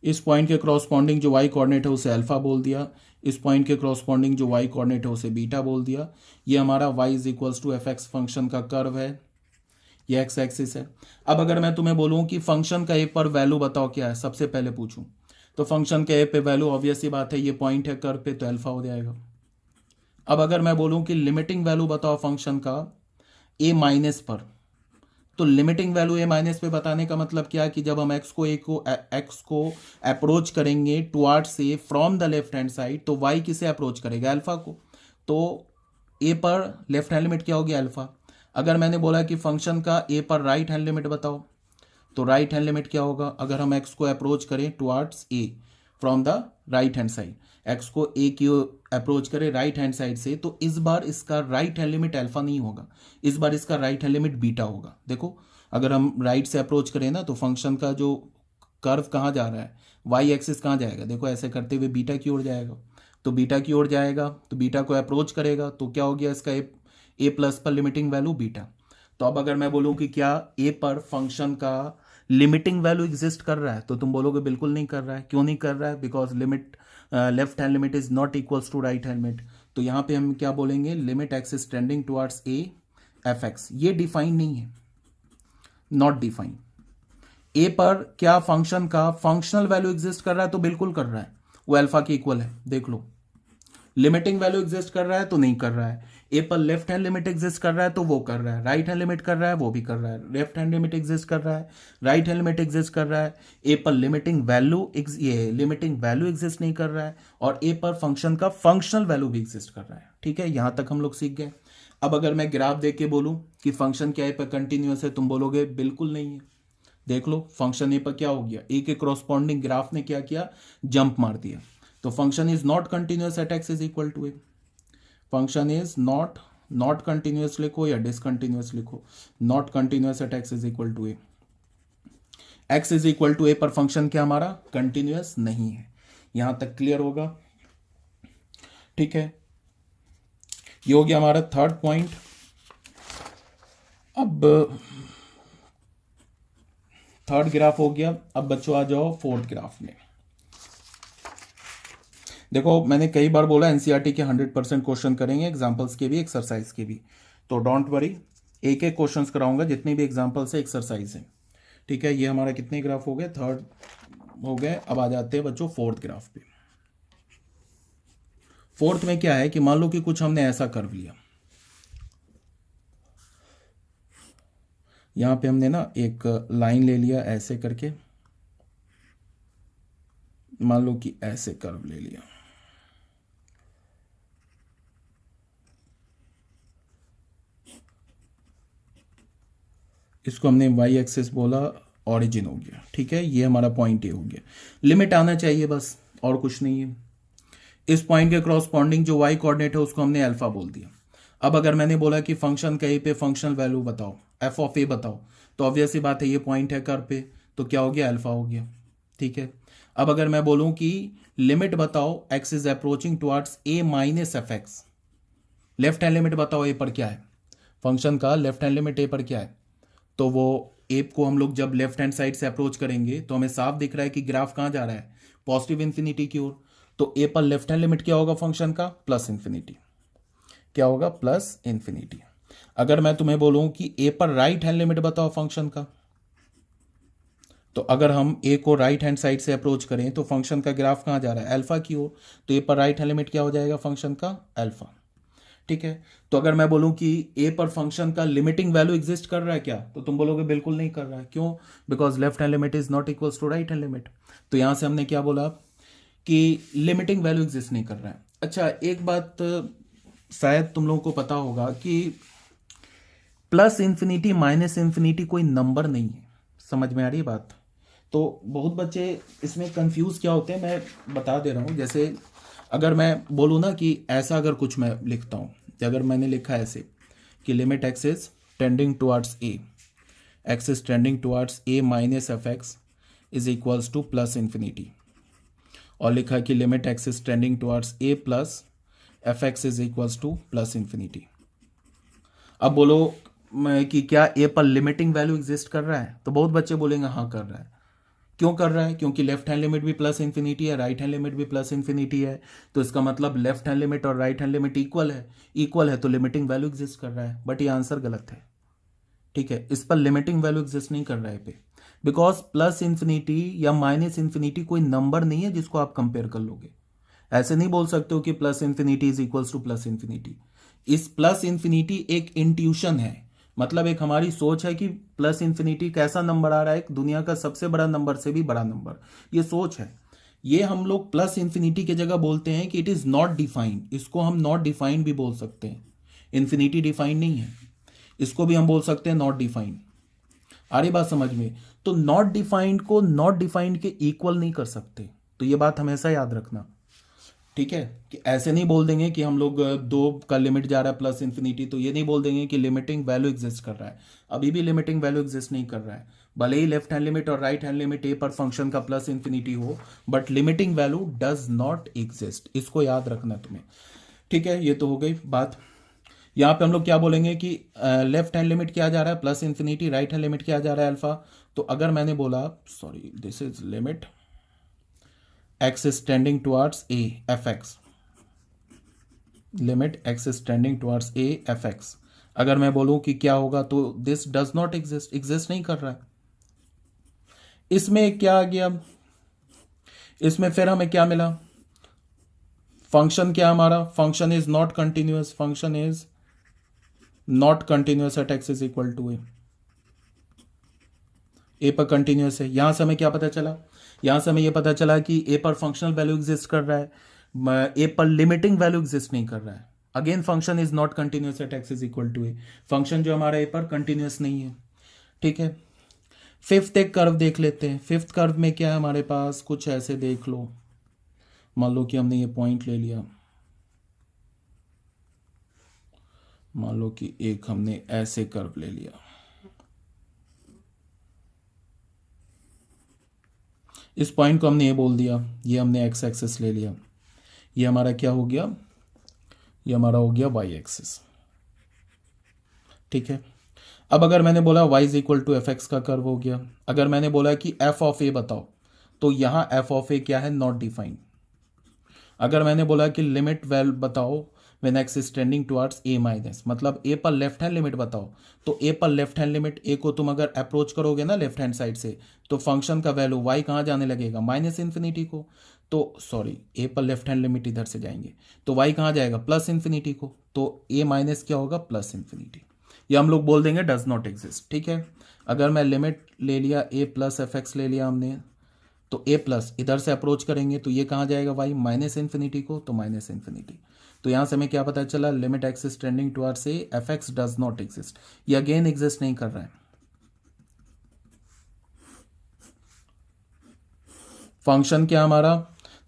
इस पॉइंट के क्रॉसपॉन्डिंग जो वाई कोऑर्डिनेट है उसे अल्फा बोल दिया, इस पॉइंट के क्रॉसपॉन्डिंग जो वाई कोऑर्डिनेट है उसे बीटा बोल दिया। ये हमारा y is equals to f x function का कर्व है, ये एक्स एक्सिस है। अब अगर मैं तुम्हें बोलूं कि फंक्शन का ए पर वैल्यू बताओ क्या है, सबसे पहले पूछूं तो फंक्शन के ए पे वैल्यू ऑब्वियस ही बात है, ये पॉइंट है कर्व पे, तो अल्फा हो जाएगा। अब अगर मैं बोलूं कि लिमिटिंग वैल्यू बताओ फंक्शन का ए माइनस पर, तो लिमिटिंग वैल्यू ए माइनस पे बताने का मतलब क्या है कि जब हम एक्स को अप्रोच करेंगे towards A from the left hand side, तो वाई किसे अप्रोच करेगा, अल्फा को। तो ए पर लेफ्ट हैंड लिमिट क्या होगी, अल्फा। अगर मैंने बोला कि फंक्शन का ए पर राइट हैंड लिमिट बताओ, तो राइट हैंड लिमिट क्या होगा, अगर हम एक्स को अप्रोच करें towards A from the right hand side, x को ए की अप्रोच करें राइट हैंड साइड से, तो इस बार इसका राइट हैंड लिमिट अल्फा नहीं होगा, इस बार इसका राइट हैंड लिमिट बीटा होगा। देखो अगर हम राइट से अप्रोच करें ना, तो फंक्शन का जो कर्व कहाँ जा रहा है, वाई एक्सिस कहाँ जाएगा, देखो ऐसे करते हुए बीटा की ओर जाएगा, तो बीटा की ओर जाएगा, तो बीटा को अप्रोच करेगा, तो क्या हो गया इसका ए प्लस पर लिमिटिंग वैल्यू बीटा। तो अब अगर मैं बोलूँ कि क्या ए पर फंक्शन का लिमिटिंग वैल्यू एग्जिस्ट कर रहा है, तो तुम बोलोगे बिल्कुल नहीं कर रहा है। क्यों नहीं कर रहा है, because limit left hand limit is not equals to right hand limit. तो यहाँ पे हम क्या बोलेंगे, limit x is tending towards A F x, ये डिफाइन नहीं है, नॉट डिफाइन। ए पर क्या फंक्शन का फंक्शनल वैल्यू एग्जिस्ट कर रहा है, तो बिल्कुल कर रहा है, वो अल्फा के इक्वल है, देख लो। लिमिटिंग वैल्यू एग्जिस्ट कर रहा है तो नहीं कर रहा है। ए पर लेफ्ट हैंड लिमिट एग्जिस्ट कर रहा है तो वो कर रहा है, राइट हैंड लिमिट कर रहा है वो भी कर रहा है, लेफ्ट हैंड लिमिट एग्जिस्ट कर रहा है, राइट हैंड लिमिट एग्जिस्ट कर रहा है। ए पर लिमिटिंग वैल्यू एग्जिस्ट नहीं कर रहा है, और ए पर फंक्शन का फंक्शनल वैल्यू भी एग्जिस्ट कर रहा है। ठीक है, यहां तक हम लोग सीख गए। अब अगर मैं ग्राफ देख के बोलूं कि फंक्शन क्या ए पर कंटिन्यूअस है, तुम बोलोगे बिल्कुल नहीं है। देख लो फंक्शन ए पर क्या हो गया, ए के कॉरस्पॉन्डिंग ग्राफ ने क्या किया, जंप मार दिया। तो function is not continuous at x is equal to A, function is not continuous लिखो या डिसकंटिन्यूअस लिखो, not continuous at x is equal to A. X is equal to A पर फंक्शन क्या हमारा कंटिन्यूअस नहीं है। यहां तक क्लियर होगा, ठीक है। ये हो गया हमारा थर्ड पॉइंट। अब थर्ड ग्राफ हो गया, अब बच्चों आ जाओ फोर्थ ग्राफ में। देखो मैंने कई बार बोला एनसीईआरटी के 100% क्वेश्चन करेंगे, एग्जांपल्स के भी एक्सरसाइज के भी, तो डोंट वरी, एक एक क्वेश्चंस कराऊंगा, जितने भी एग्जांपल्स है एक्सरसाइज है। ठीक है, ये हमारा कितने ग्राफ हो गए, थर्ड हो गए। अब आ जाते हैं बच्चों फोर्थ ग्राफ पे। फोर्थ में क्या है कि मान लो कि कुछ हमने ऐसा कर्व लिया, यहां पे हमने ना एक लाइन ले लिया ऐसे करके, मान लो कि ऐसे कर्व ले लिया, इसको हमने वाई एक्सिस बोला, ऑरिजिन हो गया। ठीक है, ये हमारा पॉइंट ए हो गया, लिमिट आना चाहिए बस, और कुछ नहीं है। इस पॉइंट के क्रॉसपॉन्डिंग जो वाई कोऑर्डिनेट है उसको हमने अल्फा बोल दिया। अब अगर मैंने बोला कि फंक्शन का ए पे फंक्शनल वैल्यू बताओ, एफ ऑफ ए बताओ, तो ऑब्वियस ही बात है ये पॉइंट है कर्व पे, तो क्या हो गया, अल्फा हो गया। ठीक है, अब अगर मैं बोलूं कि लिमिट बताओ x is approaching towards a minus f x, left hand limit बताओ ए पर क्या है, फंक्शन का लेफ्ट हैंड लिमिट ए पर क्या है, तो वो ए को हम लोग जब लेफ्ट हैंड साइड से अप्रोच करेंगे तो हमें साफ दिख रहा है कि ग्राफ कहाँ जा रहा है, पॉजिटिव इन्फिनिटी की ओर। तो ए पर लेफ्ट हैंड लिमिट क्या होगा फंक्शन का, प्लस इन्फिनिटी, क्या होगा, प्लस इन्फिनिटी। अगर मैं तुम्हें बोलूं कि ए पर राइट हैंड लिमिट बताओ फंक्शन का, तो अगर हम ए को राइट हैंड साइड से अप्रोच करें तो फंक्शन का ग्राफ कहाँ जा रहा है, अल्फा की ओर, तो ए पर राइट हैंड लिमिट क्या हो जाएगा फंक्शन का, अल्फा। ठीक है, तो अगर मैं बोलूं कि ए पर फंक्शन का लिमिटिंग वैल्यू एग्जिस्ट कर रहा है क्या, तो तुम बोलोगे बिल्कुल नहीं कर रहा है। क्यों, because left hand limit is not equals to right hand limit. तो यहां से हमने क्या बोला कि लिमिटिंग वैल्यू एग्जिस्ट नहीं कर रहा है। अच्छा, एक बात शायद तुम लोगों को पता होगा कि प्लस इन्फिनिटी माइनस इन्फिनिटी कोई नंबर नहीं है, समझ में आ रही है बात। तो बहुत बच्चे इसमें कंफ्यूज क्या होते हैं, मैं बता दे रहा हूं। जैसे अगर मैं बोलूँ ना कि ऐसा अगर कुछ मैं लिखता हूँ, अगर मैंने लिखा ऐसे कि limit x is tending towards A, X is tending towards a minus f x is equals to plus infinity, और लिखा कि limit x is tending towards a plus f x is equals to plus infinity. अब बोलो कि क्या ए पर limiting value exist कर रहा है, तो बहुत बच्चे बोलेंगे हाँ कर रहा है। क्यों कर रहा है, क्योंकि लेफ्ट हैंड लिमिट भी प्लस इन्फिनिटी है, राइट हैंड लिमिट भी प्लस इन्फिनिटी है, तो इसका मतलब लेफ्ट हैंड लिमिट और राइट हैंड लिमिट इक्वल है, तो लिमिटिंग वैल्यू एग्जिस्ट कर रहा है। बट ये आंसर गलत है। ठीक है, इस पर लिमिटिंग वैल्यू एग्जिस्ट नहीं कर रहा है पे, बिकॉज प्लस इन्फिनिटी या माइनस इन्फिनिटी कोई नंबर नहीं है जिसको आप कंपेयर कर लोगे। ऐसे नहीं बोल सकते हो कि plus infinity is equals to plus infinity. इस प्लस इन्फिनिटी एक इंट्यूशन है, मतलब एक हमारी सोच है कि प्लस इन्फिनिटी कैसा नंबर आ रहा है, दुनिया का सबसे बड़ा नंबर से भी बड़ा नंबर, ये सोच है। ये हम लोग प्लस इन्फिनिटी की जगह बोलते हैं कि इट इज नॉट डिफाइंड, इसको हम नॉट डिफाइंड भी बोल सकते हैं। इन्फिनिटी डिफाइंड नहीं है, इसको भी हम बोल सकते हैं नॉट डिफाइंड। आ रही बात समझ में? तो नॉट डिफाइंड को नॉट डिफाइंड के इक्वल नहीं कर सकते, तो ये बात हमेशा याद रखना, ठीक है? कि ऐसे नहीं बोल देंगे कि हम लोग दो का लिमिट जा रहा है प्लस इन्फिनिटी, तो ये नहीं बोल देंगे कि लिमिटिंग वैल्यू एग्जिस्ट कर रहा है। अभी भी लिमिटिंग वैल्यू एग्जिस्ट नहीं कर रहा है, भले ही लेफ्ट हैंड लिमिट और राइट हैंड लिमिट ए पर फंक्शन का प्लस इन्फिनिटी हो, but limiting value does not exist, इसको याद रखना तुम्हें, ठीक है? ये तो हो गई बात। यहाँ पे हम लोग क्या बोलेंगे कि लेफ्ट हैंड लिमिट क्या जा रहा है plus infinity, right hand limit क्या जा रहा है अल्फा। तो अगर मैंने बोला, sorry this is limit x is tending towards a fx, limit x is tending towards a fx, अगर मैं बोलूं कि क्या होगा, तो this does not exist, exist नहीं कर रहा है। इसमें क्या आ गया, इसमें फिर हमें क्या मिला, फंक्शन क्या हमारा, function is not continuous, function is not continuous at x is equal to A पर कंटिन्यूअस है। यहां से हमें क्या पता चला, यहां से हमें यह पता चला कि ए पर फंक्शनल वैल्यू एग्जिस्ट कर रहा है, ए पर लिमिटिंग वैल्यू एग्जिस्ट नहीं कर रहा है। Again function is not continuous at x is equal to A, function जो हमारा ए पर कंटिन्यूअस नहीं है, ठीक है? फिफ्थ एक कर्व देख लेते हैं। फिफ्थ कर्व में क्या है हमारे पास, कुछ ऐसे देख लो, मान लो कि हमने ये पॉइंट ले लिया, मान लो कि एक हमने ऐसे कर्व ले लिया, इस पॉइंट को हमने ये बोल दिया, ये हमने एक्स एक्सिस ले लिया, ये हमारा क्या हो गया, ये हमारा हो गया वाई एक्सिस, ठीक है? अब अगर मैंने बोला y is equal to f x का कर्व हो गया, अगर मैंने बोला कि f ऑफ ए बताओ, तो यहां f ऑफ ए क्या है, नॉट डिफाइंड। अगर मैंने बोला कि लिमिट वैल बताओ when x is tending towards a minus, मतलब a पर लेफ्ट हैंड लिमिट बताओ, तो a पर लेफ्ट हैंड लिमिट, a को तुम अगर अप्रोच करोगे ना लेफ्ट हैंड साइड से, तो फंक्शन का वैल्यू y कहाँ जाने लगेगा, माइनस इन्फिनिटी को। तो सॉरी, a पर लेफ्ट हैंड लिमिट इधर से जाएंगे, तो y कहाँ जाएगा, प्लस इन्फिनिटी को, तो a माइनस क्या होगा, प्लस इन्फिनिटी। ये हम लोग बोल देंगे डज नॉट एग्जिस्ट, ठीक है? अगर मैं लिमिट ले लिया a प्लस एफ एक्स ले लिया हमने, तो a प्लस इधर से अप्रोच करेंगे तो ये कहाँ जाएगा y, माइनस इन्फिनिटी को, तो माइनस इन्फिनिटी। तो यहां से हमें क्या पता चला, limit x is tending towards A F x does not exist, ये अगेन एग्जिस्ट नहीं कर रहा है। फंक्शन क्या हमारा,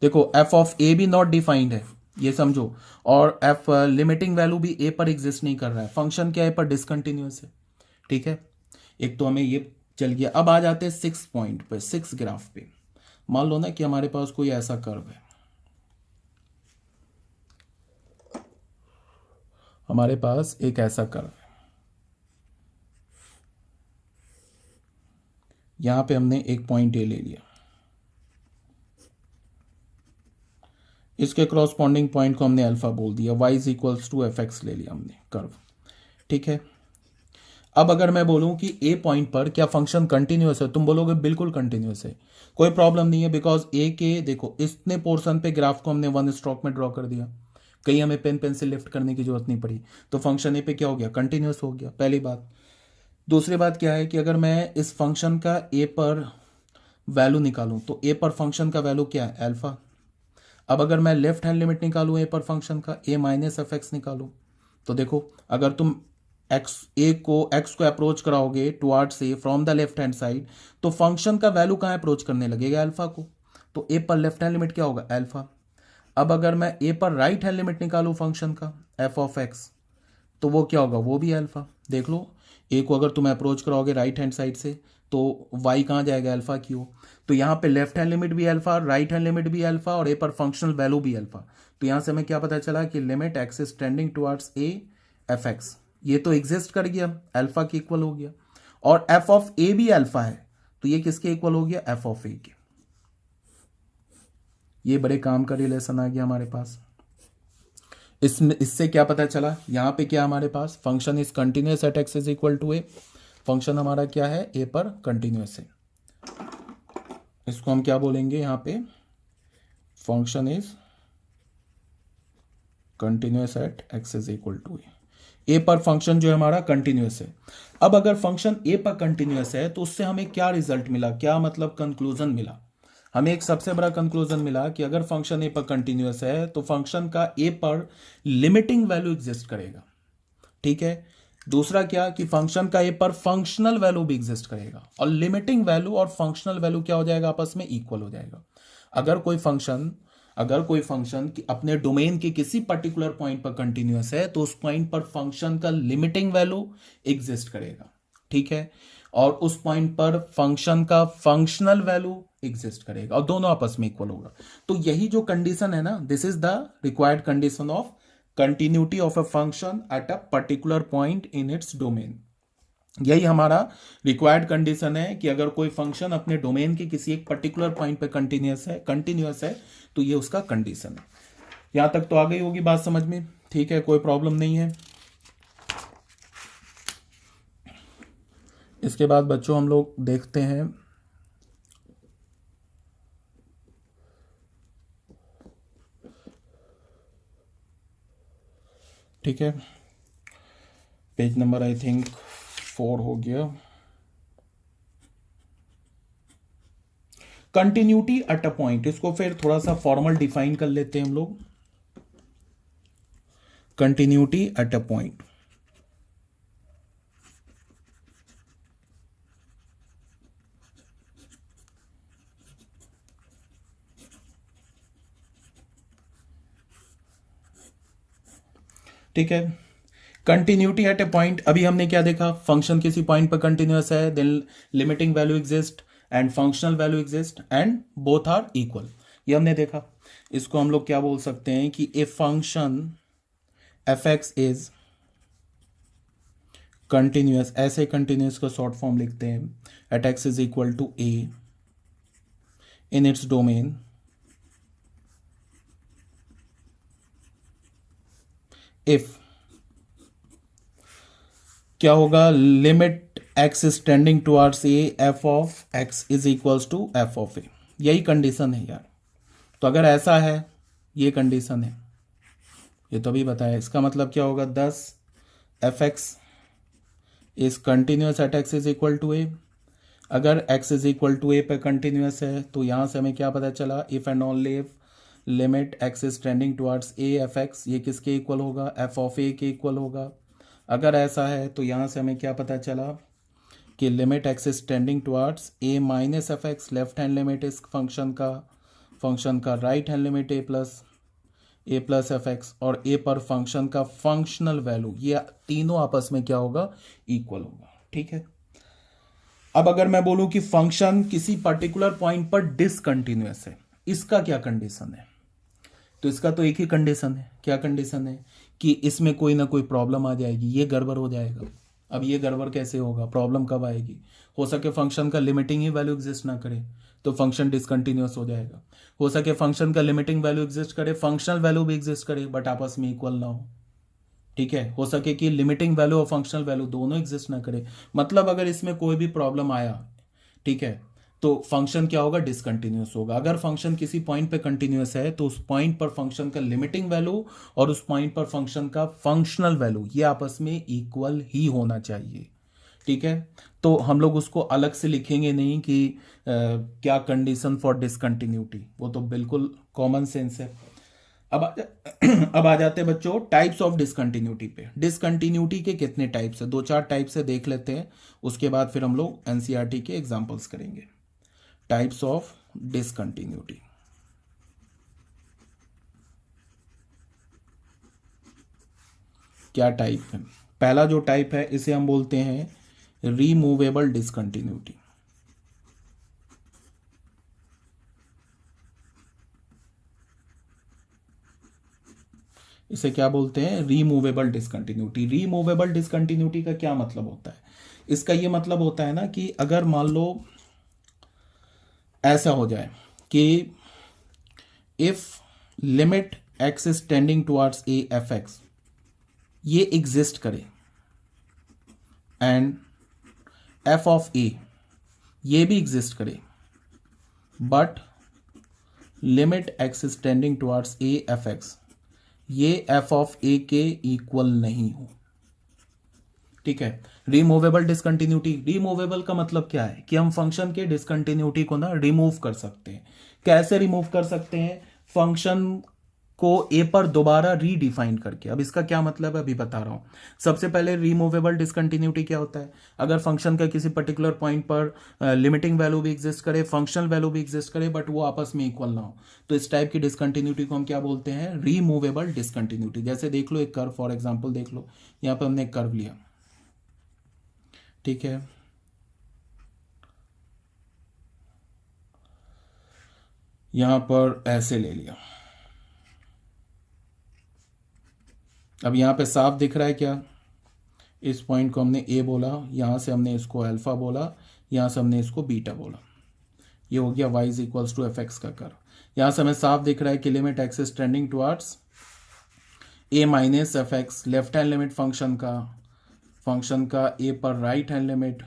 देखो f ऑफ ए भी नॉट डिफाइंड है, ये समझो, और f लिमिटिंग वैल्यू भी a पर एग्जिस्ट नहीं कर रहा है। फंक्शन क्या है, पर डिसकंटिन्यूअस है, ठीक है? एक तो हमें ये चल गया। अब आ जाते हैं सिक्स पॉइंट पे, सिक्स ग्राफ पे। मान लो ना कि हमारे पास कोई ऐसा कर्व है, हमारे पास एक ऐसा कर्व है, यहां पे हमने एक पॉइंट ए ले लिया, इसके क्रॉसपॉन्डिंग पॉइंट को हमने अल्फा बोल दिया, y is equals to f x ले लिया हमने कर्व, ठीक है? अब अगर मैं बोलूं कि ए पॉइंट पर क्या फंक्शन कंटिन्यूअस है, तुम बोलोगे बिल्कुल कंटिन्यूअस है, कोई प्रॉब्लम नहीं है, बिकॉज ए के देखो इतने पोर्शन पे ग्राफ को हमने वन स्ट्रोक में ड्रॉ कर दिया, कहीं हमें पेन पेंसिल लिफ्ट करने की जरूरत नहीं पड़ी, तो फंक्शन ए पे क्या हो गया, कंटिन्यूअस हो गया, पहली बात। दूसरी बात क्या है कि अगर मैं इस फंक्शन का ए पर वैल्यू निकालूं, तो ए पर फंक्शन का वैल्यू क्या है, अल्फा। अब अगर मैं लेफ्ट हैंड लिमिट निकालूं ए पर फंक्शन का, ए माइनस एफ एक्स निकालूं, तो देखो अगर तुम एक्स को अप्रोच कराओगे towards a from the left hand side, तो फंक्शन का वैल्यू कहाँ अप्रोच करने लगेगा, अल्फा को, तो ए पर लेफ्ट हैंड लिमिट क्या होगा, अल्फा। अब अगर मैं ए पर राइट हैंड लिमिट निकालूं फंक्शन का, एफ ऑफ एक्स, तो वो क्या होगा, वो भी अल्फा। देख लो, ए को अगर तुम अप्रोच कराओगे राइट हैंड साइड से, तो वाई कहाँ जाएगा, अल्फा क्यू। तो यहाँ पे लेफ्ट हैंड लिमिट भी अल्फा, राइट हैंड लिमिट भी अल्फा, और ए पर फंक्शनल वैल्यू भी अल्फा। तो यहाँ से हमें क्या पता चला कि limit x is tending towards A F x, ये तो एग्जिस्ट कर गया, अल्फा के इक्वल हो गया, और एफ ऑफ ए भी अल्फा है, तो ये किसके इक्वल हो गया, एफ ऑफ ए के। ये बड़े काम का रिलेशन आ गया हमारे पास। इससे क्या पता चला, यहां पे क्या हमारे पास, function is continuous at x is equal to A, function हमारा क्या है, ए पर कंटिन्यूअस है, इसको हम क्या बोलेंगे यहाँ पे, function is continuous at x is equal to A पर फंक्शन जो है हमारा कंटिन्यूस है। अब अगर फंक्शन ए पर कंटिन्यूस है तो उससे हमें क्या रिजल्ट मिला, क्या मतलब कंक्लूजन मिला, हमें एक सबसे बड़ा कंक्लूजन मिला कि अगर फंक्शन ए पर कंटिन्यूस है तो फंक्शन का ए पर लिमिटिंग वैल्यू एग्जिस्ट करेगा। ठीक है, दूसरा क्या कि फंक्शन का ए पर फंक्शनल वैल्यू भी एग्जिस्ट करेगा, और लिमिटिंग वैल्यू और फंक्शनल वैल्यू क्या हो जाएगा, आपस में इक्वल हो जाएगा। अगर कोई फंक्शन अपने डोमेन के किसी पर्टिकुलर पॉइंट पर कंटिन्यूस है तो उस पॉइंट पर फंक्शन का लिमिटिंग वैल्यू एग्जिस्ट करेगा। ठीक है, और उस पॉइंट पर फंक्शन का फंक्शनल वैल्यू एग्जिस्ट करेगा, और दोनों आपस में इक्वल होगा। तो यही जो कंडीशन है ना, this is the required condition of continuity of a function at a particular point in its domain. यही हमारा रिक्वायर्ड कंडीशन है कि अगर कोई फंक्शन अपने डोमेन के किसी एक पर्टिकुलर पॉइंट पे कंटिन्यूस है तो ये उसका कंडीशन है। यहां तक तो आ गई होगी बात समझ में, ठीक है, कोई प्रॉब्लम नहीं है। इसके बाद बच्चों हम लोग देखते हैं ठीक है, पेज नंबर आई थिंक 4 हो गया। कंटिन्यूटी एट अ पॉइंट, इसको फिर थोड़ा सा फॉर्मल डिफाइन कर लेते हैं हम लोग। कंटिन्यूटी एट अ पॉइंट, ठीक है। कंटिन्यूटी एट ए पॉइंट, अभी हमने क्या देखा, फंक्शन किसी पॉइंट पर कंटिन्यूस है, then limiting value exist and functional value exist and both are equal, ये हमने देखा। इसको हम लोग क्या बोल सकते हैं कि a function F x is continuous, ऐसे कंटिन्यूस का शॉर्ट फॉर्म लिखते हैं, at x is equal to A in its domain if क्या होगा, limit x is tending towards A F of X is equals to F of A, यही condition है यार। तो अगर ऐसा है, ये कंडीशन है, ये तो अभी बताया, इसका मतलब क्या होगा, 10 F x is continuous at x is equal to A. अगर X is equal to A पे कंटिन्यूस है तो यहाँ से हमें क्या पता चला, if and only if limit x is tending towards A F x, ये किसके इक्वल होगा, एफ ऑफ ए के इक्वल होगा। अगर ऐसा है तो यहाँ से हमें क्या पता चला कि limit x is tending towards a minus f x, left hand limit इस फंक्शन का राइट हैंड लिमिट ए प्लस एफ एक्स, और ए पर फंक्शन का फंक्शनल वैल्यू, ये तीनों आपस में क्या होगा, इक्वल होगा। ठीक है, अब अगर मैं बोलूं कि फंक्शन किसी पर्टिकुलर पॉइंट पर डिसकंटिन्यूअस है, इसका क्या कंडीशन है, तो इसका तो एक ही कंडीशन है, क्या कंडीशन है कि इसमें कोई ना कोई प्रॉब्लम आ जाएगी, ये गड़बड़ हो जाएगा। अब ये गड़बड़ कैसे होगा, प्रॉब्लम कब आएगी, हो सके फंक्शन का लिमिटिंग ही वैल्यू एग्जिस्ट ना करे तो फंक्शन डिसकंटिन्यूअस हो जाएगा। हो सके फंक्शन का लिमिटिंग वैल्यू एग्जिस्ट करे, फंक्शनल वैल्यू भी एग्जिस्ट करे, बट आपस में इक्वल ना हो। ठीक है, हो सके कि लिमिटिंग वैल्यू और फंक्शनल वैल्यू दोनों एग्जिस्ट ना करे, मतलब अगर इसमें कोई भी प्रॉब्लम आया, ठीक है, तो फंक्शन क्या होगा, डिसकंटिन्यूअस होगा। अगर फंक्शन किसी पॉइंट पे कंटिन्यूअस है तो उस पॉइंट पर फंक्शन का लिमिटिंग वैल्यू और उस पॉइंट पर फंक्शन का फंक्शनल वैल्यू ये आपस में इक्वल ही होना चाहिए। ठीक है, तो हम लोग उसको अलग से लिखेंगे नहीं कि क्या कंडीशन फॉर डिसकंटिन्यूटी, वो तो बिल्कुल कॉमन सेंस है। अब आ जाते हैं बच्चों टाइप्स ऑफ डिसकंटिन्यूटी पे। डिसकंटिन्यूटी के कितने टाइप्स है, 2-4 टाइप से देख लेते हैं, उसके बाद फिर हम लोग एनसीईआरटी के एग्जांपल्स करेंगे। टाइप्स ऑफ डिसकंटिन्यूटी, क्या टाइप है, पहला जो टाइप है इसे हम बोलते हैं रिमूवेबल डिसकंटिन्यूटी। इसे क्या बोलते हैं, रिमूवेबल डिसकंटिन्यूटी। रिमूवेबल डिसकंटिन्यूटी का क्या मतलब होता है, इसका ये मतलब होता है ना कि अगर मान लो ऐसा हो जाए कि if limit x is tending towards A F x, ये एग्जिस्ट करे एंड एफ ऑफ ए ये भी एग्जिस्ट करे, but limit x is tending towards A F x, ये एफ ऑफ ए के इक्वल नहीं हो। ठीक है। रिमूवेबल डिसकंटिन्यूटी, रिमूवेबल का मतलब क्या है कि हम फंक्शन के डिसकंटिन्यूटी को ना रिमूव कर सकते हैं। कैसे रिमूव कर सकते हैं? फंक्शन को ए पर दोबारा रीडिफाइन करके। अब इसका क्या मतलब है अभी बता रहा हूं। सबसे पहले रिमूवेबल डिसकंटिन्यूटी क्या होता है? अगर फंक्शन का किसी पर्टिकुलर पॉइंट पर लिमिटिंग वैल्यू भी एग्जिस्ट करे, फंक्शनल वैल्यू भी एग्जिस्ट करे, बट वो आपस में इक्वल ना हो, तो इस टाइप की डिसकंटिन्यूटी को हम क्या बोलते हैं? Removable discontinuity. जैसे देख लो एक कर्व, फॉर एग्जाम्पल देख लो, यहां पर हमने एक कर्व लिया, ठीक है, यहां पर ऐसे ले लिया। अब यहां पे साफ दिख रहा है क्या? इस पॉइंट को हमने ए बोला, यहां से हमने इसको अल्फा बोला, यहां से हमने इसको बीटा बोला। ये हो गया y is equals to f x का कर्व। यहां से हमें साफ दिख रहा है कि limit x is tending towards a minus f x, left hand limit function का ए पर राइट हैंड लिमिट,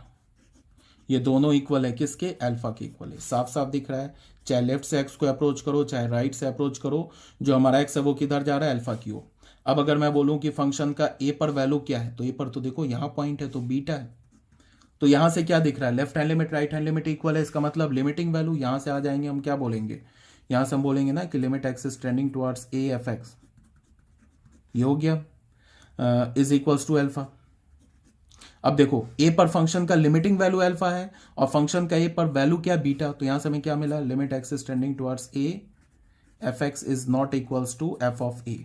ये दोनों इक्वल है किसके? अल्फा के इक्वल है। साफ साफ दिख रहा है, चाहे लेफ्ट से एक्स को अप्रोच करो चाहे राइट से अप्रोच करो, जो हमारा एक्स है वो किधर जा रहा है? अल्फा की ओर। अब अगर मैं बोलूं कि फंक्शन का ए पर वैल्यू क्या है, तो ए पर तो देखो यहां पॉइंट है तो बीटा है, तो यहां से क्या दिख रहा है? Left hand limit right hand limit equal है, इसका मतलब लिमिटिंग वैल्यू यहां से आ जाएंगे, हम क्या बोलेंगे? यहां से हम बोलेंगे ना कि limit x is tending towards A F x, ये हो गया इज इक्वल्स टू अल्फा। अब देखो ए पर फंक्शन का लिमिटिंग वैल्यू अल्फा है और फंक्शन का ए पर वैल्यू क्या? बीटा। तो यहां से हमें क्या मिला? Limit x is tending towards A F x is not equals to F of A.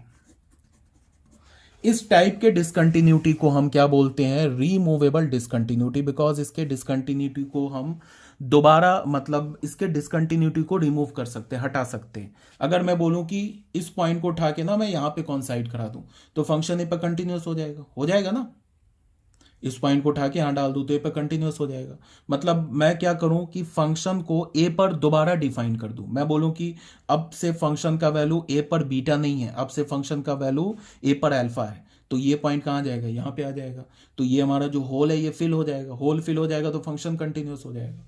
इस टाइप के डिसकंटिन्यूटी को हम क्या बोलते हैं? रिमूवेबल डिसकंटिन्यूटी, बिकॉज इसके डिसकंटिन्यूटी को हम दोबारा, मतलब इसके डिसकंटिन्यूटी को रिमूव कर सकते हैं, हटा सकते हैं। अगर मैं बोलूं कि इस पॉइंट को उठा के ना मैं यहां पे कॉन्साइड करा दूं, तो फंक्शन ए पर कंटिन्यूस हो जाएगा ना। इस पॉइंट को उठा के यहां डाल दूं तो ए पर कंटिन्यूस हो जाएगा। मतलब मैं क्या करूं कि फंक्शन को ए पर दोबारा डिफाइन कर दूं। मैं बोलूं कि अब से फंक्शन का वैल्यू ए पर बीटा नहीं है, अब से फंक्शन का वैल्यू ए पर अल्फा है, तो ये पॉइंट कहां जाएगा? यहां पे आ जाएगा। तो ये हमारा जो होल है ये फिल हो जाएगा, होल फिल हो जाएगा तो फंक्शन कंटिन्यूस हो जाएगा।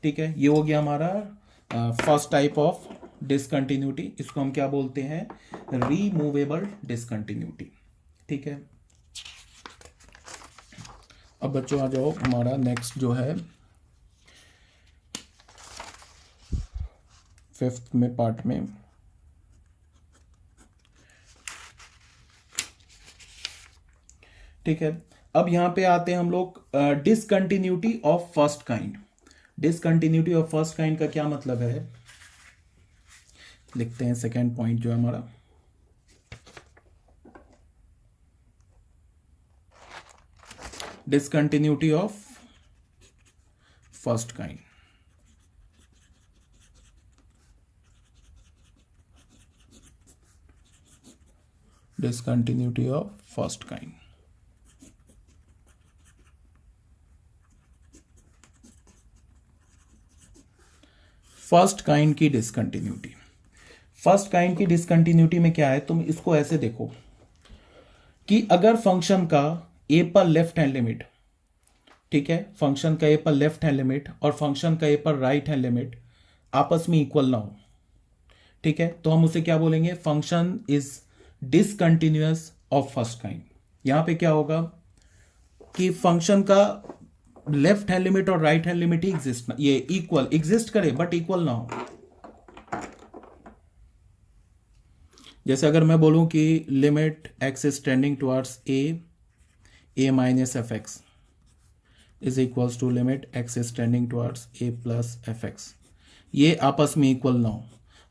ठीक है, ये हो गया हमारा फर्स्ट टाइप ऑफ डिसकंटिन्यूटी। इसको हम क्या बोलते हैं? Removable discontinuity. ठीक है, अब बच्चों आ जाओ, हमारा नेक्स्ट जो है फिफ्थ में पार्ट में ठीक है। अब यहां पे आते हैं हम लोग discontinuity of first kind. Discontinuity of first kind का क्या मतलब है? लिखते हैं सेकेंड पॉइंट जो है हमारा, discontinuity of first kind. Discontinuity of first kind. First kind की डिसकंटिन्यूटी, फर्स्ट काइंड की डिसकंटिन्यूटी में क्या है? तुम इसको ऐसे देखो कि अगर फंक्शन का ए पर लेफ्ट हैंड लिमिट, ठीक है, फंक्शन का ए पर लेफ्ट हैंड लिमिट और फंक्शन का ए पर राइट हैंड लिमिट आपस में इक्वल ना हो, ठीक है, तो हम उसे क्या बोलेंगे? Function is discontinuous of first kind. यहां पे क्या होगा कि फंक्शन का लेफ्ट हैंड लिमिट और राइट हैंड लिमिट ही एग्जिस्ट, ये इक्वल एग्जिस्ट करे बट इक्वल ना हो। जैसे अगर मैं बोलूं कि limit x is tending towards a minus f x is equals to limit x is tending towards a plus f x, ये आपस में इक्वल ना हो।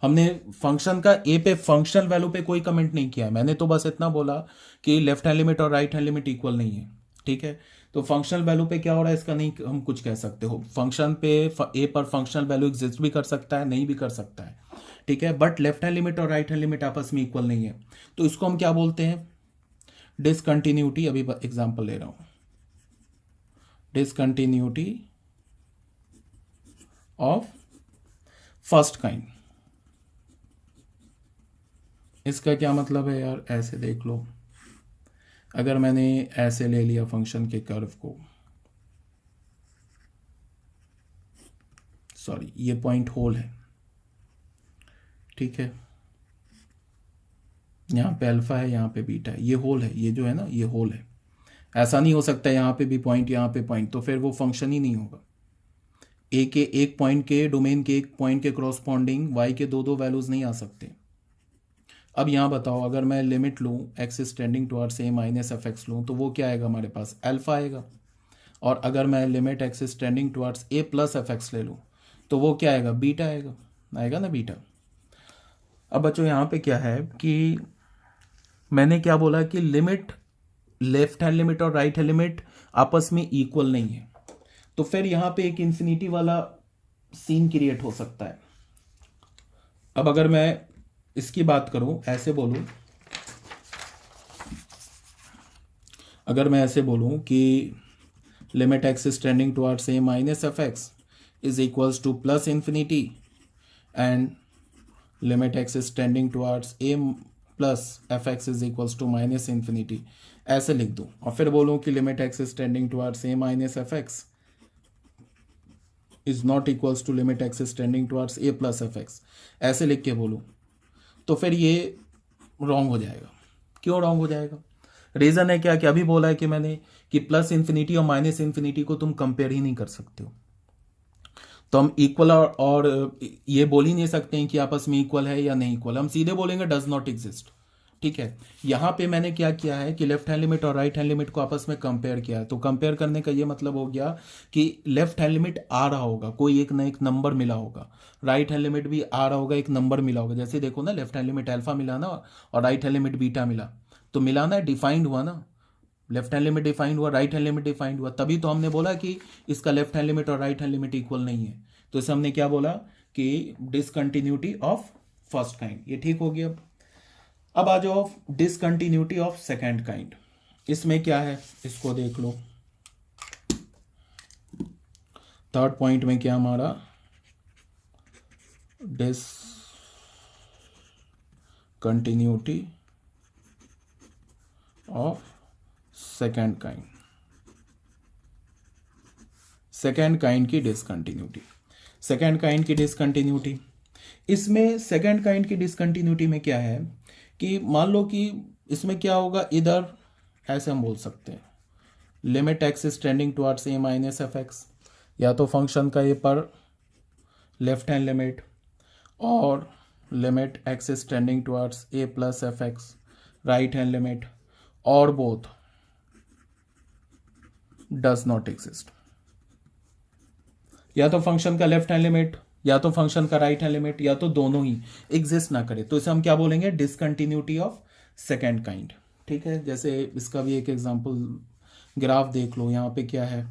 हमने फंक्शन का ए पे फंक्शनल वैल्यू पे कोई कमेंट नहीं किया है, मैंने तो बस इतना बोला कि लेफ्ट हैंड लिमिट और राइट हैंड लिमिट इक्वल नहीं है। ठीक है, तो फंक्शनल वैल्यू पे क्या हो रहा है इसका नहीं हम कुछ कह सकते हो। फंक्शन पे ए पर फंक्शनल वैल्यू एग्जिस्ट भी कर सकता है, नहीं भी कर सकता है, ठीक है, बट लेफ्ट हैंड लिमिट और राइट हैंड लिमिट आपस में इक्वल नहीं है, तो इसको हम क्या बोलते हैं? डिसकंटिन्यूटी। अभी एग्जांपल ले रहा हूं, डिसकंटिन्यूटी ऑफ फर्स्ट काइंड। इसका क्या मतलब है यार? ऐसे देख लो, अगर मैंने ऐसे ले लिया फंक्शन के कर्व को, सॉरी ये पॉइंट होल है, ठीक है, यहाँ पे अल्फा है, यहाँ पे बीटा है, ये होल है, ये जो है ना ये होल है। ऐसा नहीं हो सकता यहाँ पे भी पॉइंट यहाँ पे पॉइंट, तो फिर वो फंक्शन ही नहीं होगा। ए के एक पॉइंट के डोमेन के एक पॉइंट के क्रॉसपॉन्डिंग वाई के दो दो वैल्यूज नहीं आ सकते। अब यहाँ बताओ, अगर मैं लिमिट लूँ x is tending towards a minus f x लूँ तो वो क्या आएगा हमारे पास, अल्फा आएगा। और अगर मैं limit x is tending towards a plus f x ले लूँ तो वो क्या आएगा, बीटा आएगा, आएगा ना बीटा। अब बच्चों यहाँ पे क्या है कि मैंने क्या बोला कि लिमिट, लेफ्ट हैंड लिमिट और राइट हैंड लिमिट आपस में इक्वल नहीं है, तो फिर यहाँ पे एक इंफिनिटी वाला सीन क्रिएट हो सकता है। अब अगर मैं इसकी बात करूं, ऐसे बोलूं, अगर मैं ऐसे बोलूं कि limit x is tending towards a minus f x is equals to plus infinity and limit x is tending towards a plus f x is equals to minus infinity, ऐसे लिख दूं। और फिर बोलूं कि limit x is tending towards a minus f x is not equals to limit x is tending towards a plus f x, ऐसे लिख के बोलूं, तो फिर ये रॉन्ग हो जाएगा। क्यों रॉन्ग हो जाएगा? रीज़न है क्या कि अभी बोला है कि मैंने कि प्लस इन्फिनिटी और माइनस इन्फिनिटी को तुम कंपेयर ही नहीं कर सकते हो, तो हम इक्वल और ये बोल ही नहीं सकते हैं कि आपस में इक्वल है या नहीं इक्वल, हम सीधे बोलेंगे डज नॉट एग्जिस्ट। ठीक है, यहाँ पे मैंने क्या किया है कि लेफ्ट हैंड लिमिट और राइट हैंड लिमिट को आपस में कंपेयर किया है, तो कंपेयर करने का ये मतलब हो गया कि लेफ्ट हैंड लिमिट आ रहा होगा, कोई एक ना एक नंबर मिला होगा, राइट हैंड लिमिट भी आ रहा होगा, एक नंबर मिला होगा। जैसे देखो ना, लेफ्ट हैंड लिमिट अल्फा मिला ना और राइट हैंड लिमिट बीटा मिला, तो मिलाना है, डिफाइंड हुआ ना, लेफ्ट हैंड लिमिट डिफाइंड हुआ, राइट हैंड लिमिट डिफाइंड हुआ, तभी तो हमने बोला कि इसका लेफ्ट हैंड लिमिट और राइट हैंड लिमिट इक्वल नहीं है। तो इसे हमने क्या बोला कि डिसकंटिन्यूटी ऑफ फर्स्ट काइंड, ये ठीक हो गया। अब आ जाओ डिसकंटिन्यूटी ऑफ सेकेंड काइंड, इसमें क्या है इसको देख लो। थर्ड पॉइंट में क्या हमारा, discontinuity of second kind, second kind की डिसकंटिन्यूटी, सेकेंड काइंड की डिसकंटिन्यूटी। इसमें सेकेंड काइंड की डिसकंटिन्यूटी में क्या है कि मान लो कि इसमें क्या होगा, इधर ऐसे हम बोल सकते हैं limit x is tending towards a minus f x, या तो फंक्शन का ये पर लेफ्ट हैंड लिमिट और limit x is tending towards a plus f x right hand limit, और बोथ डज नॉट एग्जिस्ट, या तो फंक्शन का लेफ्ट हैंड लिमिट या तो फंक्शन का राइट हैंड लिमिट या तो दोनों ही एग्जिस्ट ना करे, तो इसे हम क्या बोलेंगे, डिसकंटिन्यूटी ऑफ सेकेंड काइंड। ठीक है, जैसे इसका भी एक एग्जांपल ग्राफ देख लो, यहाँ पे क्या है,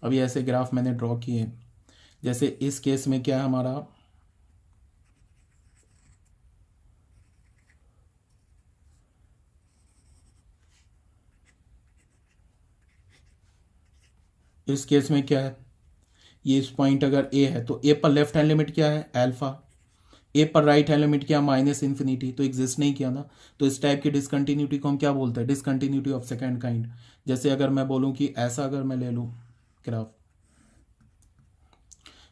अभी ऐसे ग्राफ मैंने ड्रॉ किए, जैसे इस केस में क्या है हमारा, इस केस में क्या है, ये इस पॉइंट अगर ए है तो ए पर लेफ्ट हैंड लिमिट क्या है, अल्फा, ए पर राइट हैंड लिमिट क्या, माइनस इन्फिनिटी, तो एग्जिस्ट नहीं किया ना, तो इस टाइप की डिसकंटिन्यूटी को हम क्या बोलते हैं, डिसकंटिन्यूटी ऑफ सेकेंड काइंड। जैसे अगर मैं बोलूं कि ऐसा अगर मैं ले लूं ग्राफ,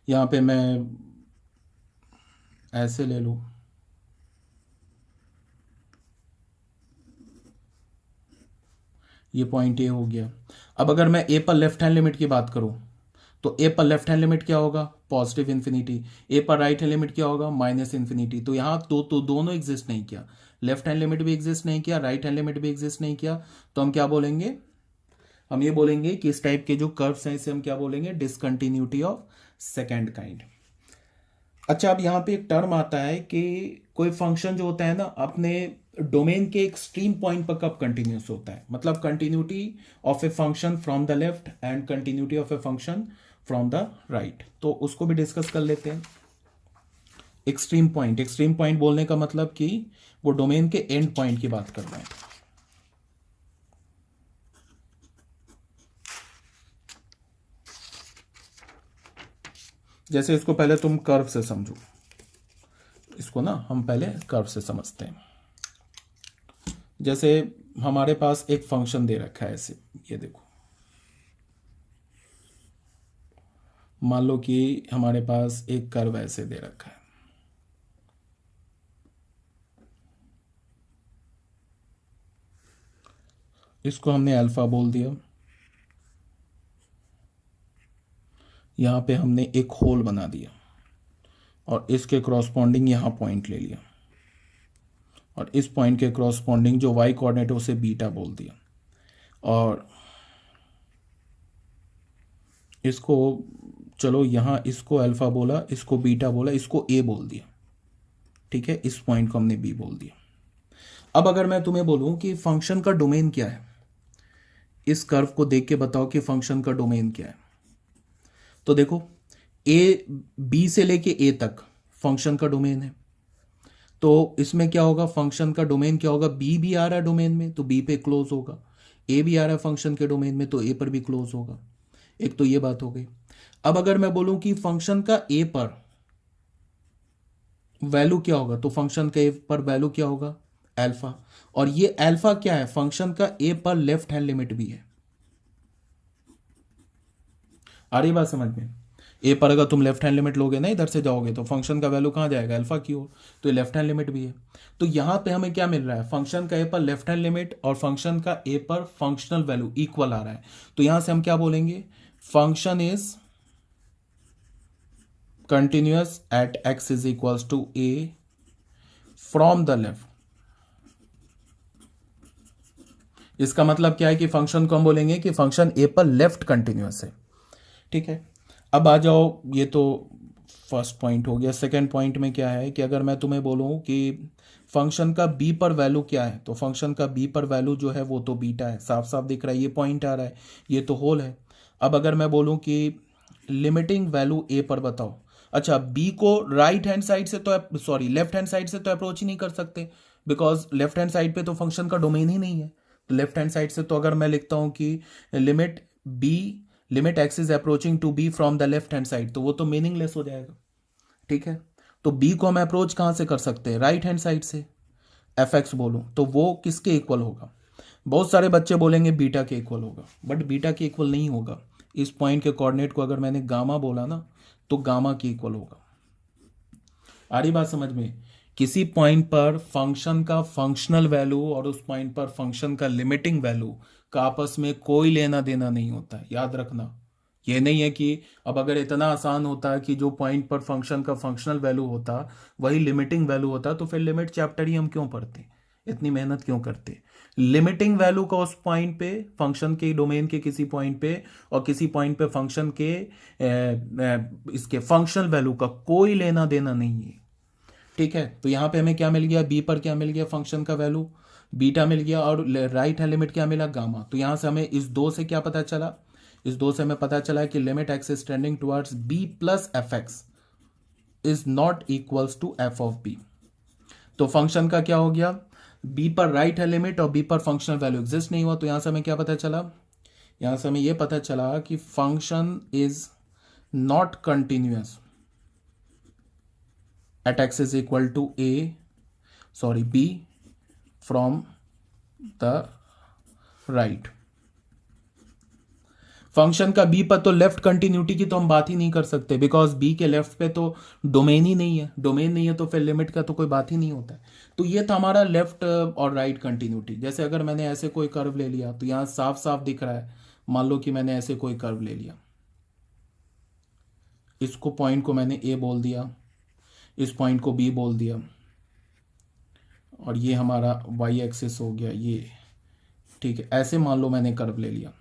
यहाँ पे मैं ऐसे ले लूं, ये पॉइंट ए हो गया। अब अगर मैं ए पर लेफ्ट हैंड लिमिट की बात करूं तो ए पर लेफ्ट हैंड लिमिट क्या होगा, पॉजिटिव इन्फिनिटी, ए पर राइट हैंड लिमिट क्या होगा, माइनस इन्फिनिटी। तो यहाँ तो दोनों एग्जिस्ट नहीं किया, लेफ्ट हैंड लिमिट भी एग्जिस्ट नहीं किया, राइट हैंड लिमिट भी एग्जिस्ट नहीं किया, तो हम क्या बोलेंगे, हम ये बोलेंगे कि इस टाइप के जो कर्व्स हैं इसे हम क्या बोलेंगे, डिसकंटिन्यूटी ऑफ सेकेंड काइंड। अच्छा, अब यहाँ पे एक टर्म आता है कि कोई फंक्शन जो होता है ना अपने डोमेन के एक्सट्रीम पॉइंट पर कब कंटिन्यूस होता है, मतलब continuity of a function from the left and continuity of a function from the right, तो उसको भी डिस्कस कर लेते हैं। एक्सट्रीम पॉइंट, एक्सट्रीम पॉइंट बोलने का मतलब कि वो डोमेन के एंड पॉइंट की बात कर रहे हैं। जैसे इसको पहले तुम कर्व से समझो, इसको ना हम पहले कर्व से समझते हैं। जैसे हमारे पास एक फंक्शन दे रखा है ऐसे, ये देखो, मान लो कि हमारे पास एक कर्व ऐसे दे रखा है, इसको हमने अल्फा बोल दिया, यहाँ पे हमने एक होल बना दिया और इसके क्रॉसपॉन्डिंग यहाँ पॉइंट ले लिया और इस पॉइंट के क्रॉसपॉन्डिंग जो वाई कोऑर्डिनेट है उसे बीटा बोल दिया और इसको चलो यहाँ इसको अल्फा बोला, इसको बीटा बोला, इसको ए बोल दिया। ठीक है, इस पॉइंट को हमने बी बोल दिया। अब अगर मैं तुम्हें बोलूं कि फंक्शन का डोमेन क्या है, इस कर्व को देख के बताओ कि फंक्शन का डोमेन क्या है। तो देखो ए बी से लेके ए तक फंक्शन का डोमेन है, तो इसमें क्या होगा, फंक्शन का डोमेन क्या होगा, बी भी आ रहा है डोमेन में तो बी पे क्लोज होगा, ए भी आ रहा है फंक्शन के डोमेन में तो ए पर भी क्लोज होगा। एक तो ये बात हो गई। अब अगर मैं बोलूं कि फंक्शन का ए पर वैल्यू क्या होगा, तो फंक्शन का ए पर वैल्यू क्या होगा, अल्फा। और ये अल्फा क्या है, फंक्शन का ए पर लेफ्ट हैंड लिमिट भी है। आ रही बात समझ में? ए पर अगर तुम लेफ्ट हैंड लिमिट लोगे ना, इधर से जाओगे तो फंक्शन का वैल्यू कहां जाएगा, अल्फा की ओर, तो ये लेफ्ट हैंड लिमिट भी है। तो यहां पे हमें क्या मिल रहा है, फंक्शन का ए पर लेफ्ट हैंड लिमिट और फंक्शन का ए पर फंक्शनल वैल्यू इक्वल आ रहा है। तो यहां से हम क्या बोलेंगे, function is continuous at x is equals to a from the left. इसका मतलब क्या है कि फंक्शन को हम बोलेंगे कि फंक्शन ए पर लेफ्ट कंटिन्यूअस है। ठीक है, अब आ जाओ, ये तो फर्स्ट पॉइंट हो गया। सेकंड पॉइंट में क्या है कि अगर मैं तुम्हें बोलूं कि फंक्शन का बी पर वैल्यू क्या है, तो फंक्शन का बी पर वैल्यू जो है वो तो बीटा है, साफ साफ दिख रहा है, ये पॉइंट आ रहा है, ये तो होल है। अब अगर मैं बोलूं कि लिमिटिंग वैल्यू ए पर बताओ, अच्छा बी को राइट हैंड साइड से तो सॉरी लेफ्ट हैंड साइड से तो अप्रोच ही नहीं कर सकते, बिकॉज लेफ्ट हैंड साइड पे तो फंक्शन का डोमेन ही नहीं है। तो लेफ्ट हैंड साइड से तो अगर मैं लिखता हूं कि limit x is approaching to b from the left hand side, तो वो तो मीनिंगलेस हो जाएगा। ठीक है, तो बी को हम अप्रोच कहां से कर सकते हैं, राइट हैंड साइड से। एफ एक्स बोलूं तो वो किसके इक्वल होगा, बहुत सारे बच्चे बोलेंगे बीटा के इक्वल होगा, बट बीटा के इक्वल नहीं होगा। इस पॉइंट के कोऑर्डिनेट को अगर मैंने गामा बोला ना, तो गामा के इक्वल होगा। आ रही बात समझ में? किसी पॉइंट पर फंक्शन का फंक्शनल वैल्यू और उस पॉइंट पर फंक्शन का लिमिटिंग वैल्यू का आपस में कोई लेना देना नहीं होता है, याद रखना। ये नहीं है कि अब अगर इतना आसान होता है कि जो पॉइंट पर फंक्शन का फंक्शनल वैल्यू होता वही लिमिटिंग वैल्यू होता, तो फिर लिमिट चैप्टर ही हम क्यों पढ़ते, इतनी मेहनत क्यों करते। लिमिटिंग वैल्यू का उस पॉइंट पे, फंक्शन के डोमेन के किसी पॉइंट पे और किसी पॉइंट पे फंक्शन के इसके फंक्शनल वैल्यू का कोई लेना देना नहीं है। ठीक है, तो यहां पे हमें क्या मिल गया, बी पर क्या मिल गया, फंक्शन का वैल्यू बीटा मिल गया और राइट हैंड लिमिट क्या मिला, गामा। तो यहां से हमें इस दो से क्या पता चला, इस दो से हमें पता चला कि limit x is tending towards b plus f x is not equals to F of b. तो फंक्शन का क्या हो गया, बी पर राइट है लिमिट और बी पर फंक्शनल वैल्यू एग्जिस्ट नहीं हुआ। तो यहां से हमें क्या पता चला, यहां से हमें यह पता चला कि function is not continuous at x is equal to b from the right। Function का बी पर तो लेफ्ट कंटिन्यूटी की तो हम बात ही नहीं कर सकते, बिकॉज बी के लेफ्ट पे तो डोमेन ही नहीं है, डोमेन नहीं है तो फिर लिमिट का तो कोई बात ही नहीं होता है। तो ये था हमारा लेफ्ट और राइट कंटिन्यूटी। जैसे अगर मैंने ऐसे कोई कर्व ले लिया तो यहां साफ साफ दिख रहा है, मान लो कि मैंने ऐसे कोई कर्व ले लिया, इसको पॉइंट को मैंने ए बोल दिया, इस पॉइंट को बी बोल दिया और ये हमारा वाई एक्सिस हो गया ये। ठीक है, ऐसे मान लो मैंने कर्व ले लिया,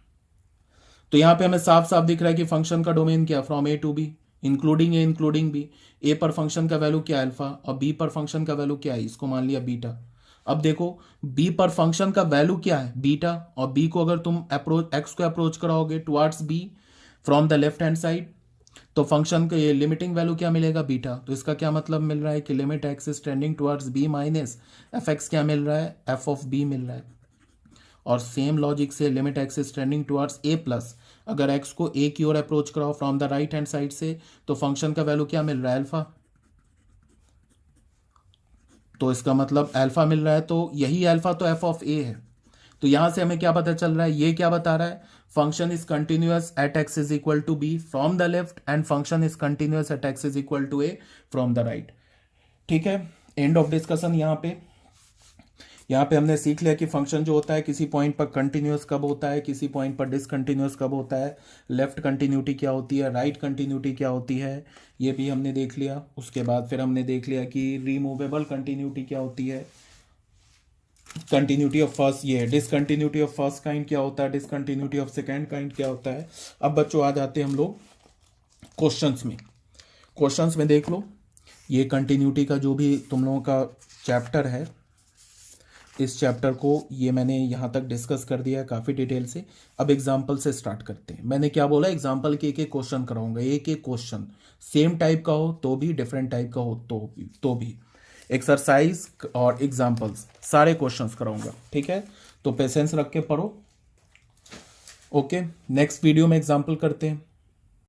तो यहां पे हमें साफ साफ दिख रहा है कि फंक्शन का डोमेन क्या, from A to B including A including B. A पर फंक्शन का वैल्यू क्या, अल्फा, और बी पर फंक्शन का वैल्यू क्या है, इसको मान लिया बीटा। अब देखो बी पर फंक्शन का वैल्यू क्या है, बीटा, और बी को अगर तुम अप्रोच एक्स को अप्रोच कराओगे towards b from the left hand side, तो फंक्शन का ये लिमिटिंग वैल्यू क्या मिलेगा, बीटा। तो इसका क्या मतलब मिल रहा है कि limit x is tending towards b minus f x क्या मिल रहा है, एफ ऑफ बी मिल रहा है। और सेम लॉजिक से limit x is tending towards a plus, अगर एक्स को ए की ओर अप्रोच कराओ from the right hand side से, तो फंक्शन का वैल्यू क्या मिल रहा है, अल्फा। तो इसका मतलब अल्फा मिल रहा है, तो यही अल्फा तो एफ ऑफ ए है। तो यहां से हमें क्या पता चल रहा है, ये क्या बता रहा है, function is continuous at x is equal to b from the left and function is continuous at x is equal to a from the right. ठीक है, एंड ऑफ डिस्कशन यहां पे। यहाँ पे हमने सीख लिया कि फंक्शन जो होता है किसी पॉइंट पर कंटिन्यूअस कब होता है, किसी पॉइंट पर डिसकंटिन्यूअस कब होता है, लेफ्ट कंटिन्यूटी क्या होती है, राइट कंटिन्यूटी क्या होती है, ये भी हमने देख लिया। उसके बाद फिर हमने देख लिया कि रिमूवेबल कंटिन्यूटी क्या होती है, कंटिन्यूटी ऑफ फर्स्ट, ये डिसकंटिन्यूटी ऑफ फर्स्ट काइंड क्या होता है, डिसकंटिन्यूटी ऑफ सेकेंड काइंड क्या होता है। अब बच्चों आ जाते हैं हम लोग क्वेश्चंस में। क्वेश्चंस में देख लो, ये कंटिन्यूटी का जो भी तुम लोगों का चैप्टर है, इस चैप्टर को ये मैंने यहाँ तक डिस्कस कर दिया है काफ़ी डिटेल से। अब एग्जाम्पल से स्टार्ट करते हैं। मैंने क्या बोला, एग्जाम्पल के एक एक क्वेश्चन कराऊंगा, एक एक क्वेश्चन सेम टाइप का हो तो भी, डिफरेंट टाइप का हो तो भी एक्सरसाइज और एग्जाम्पल्स सारे क्वेश्चंस कराऊंगा, ठीक है। तो पेशेंस रख के पढ़ो। ओके, नेक्स्ट वीडियो में एग्जाम्पल करते हैं।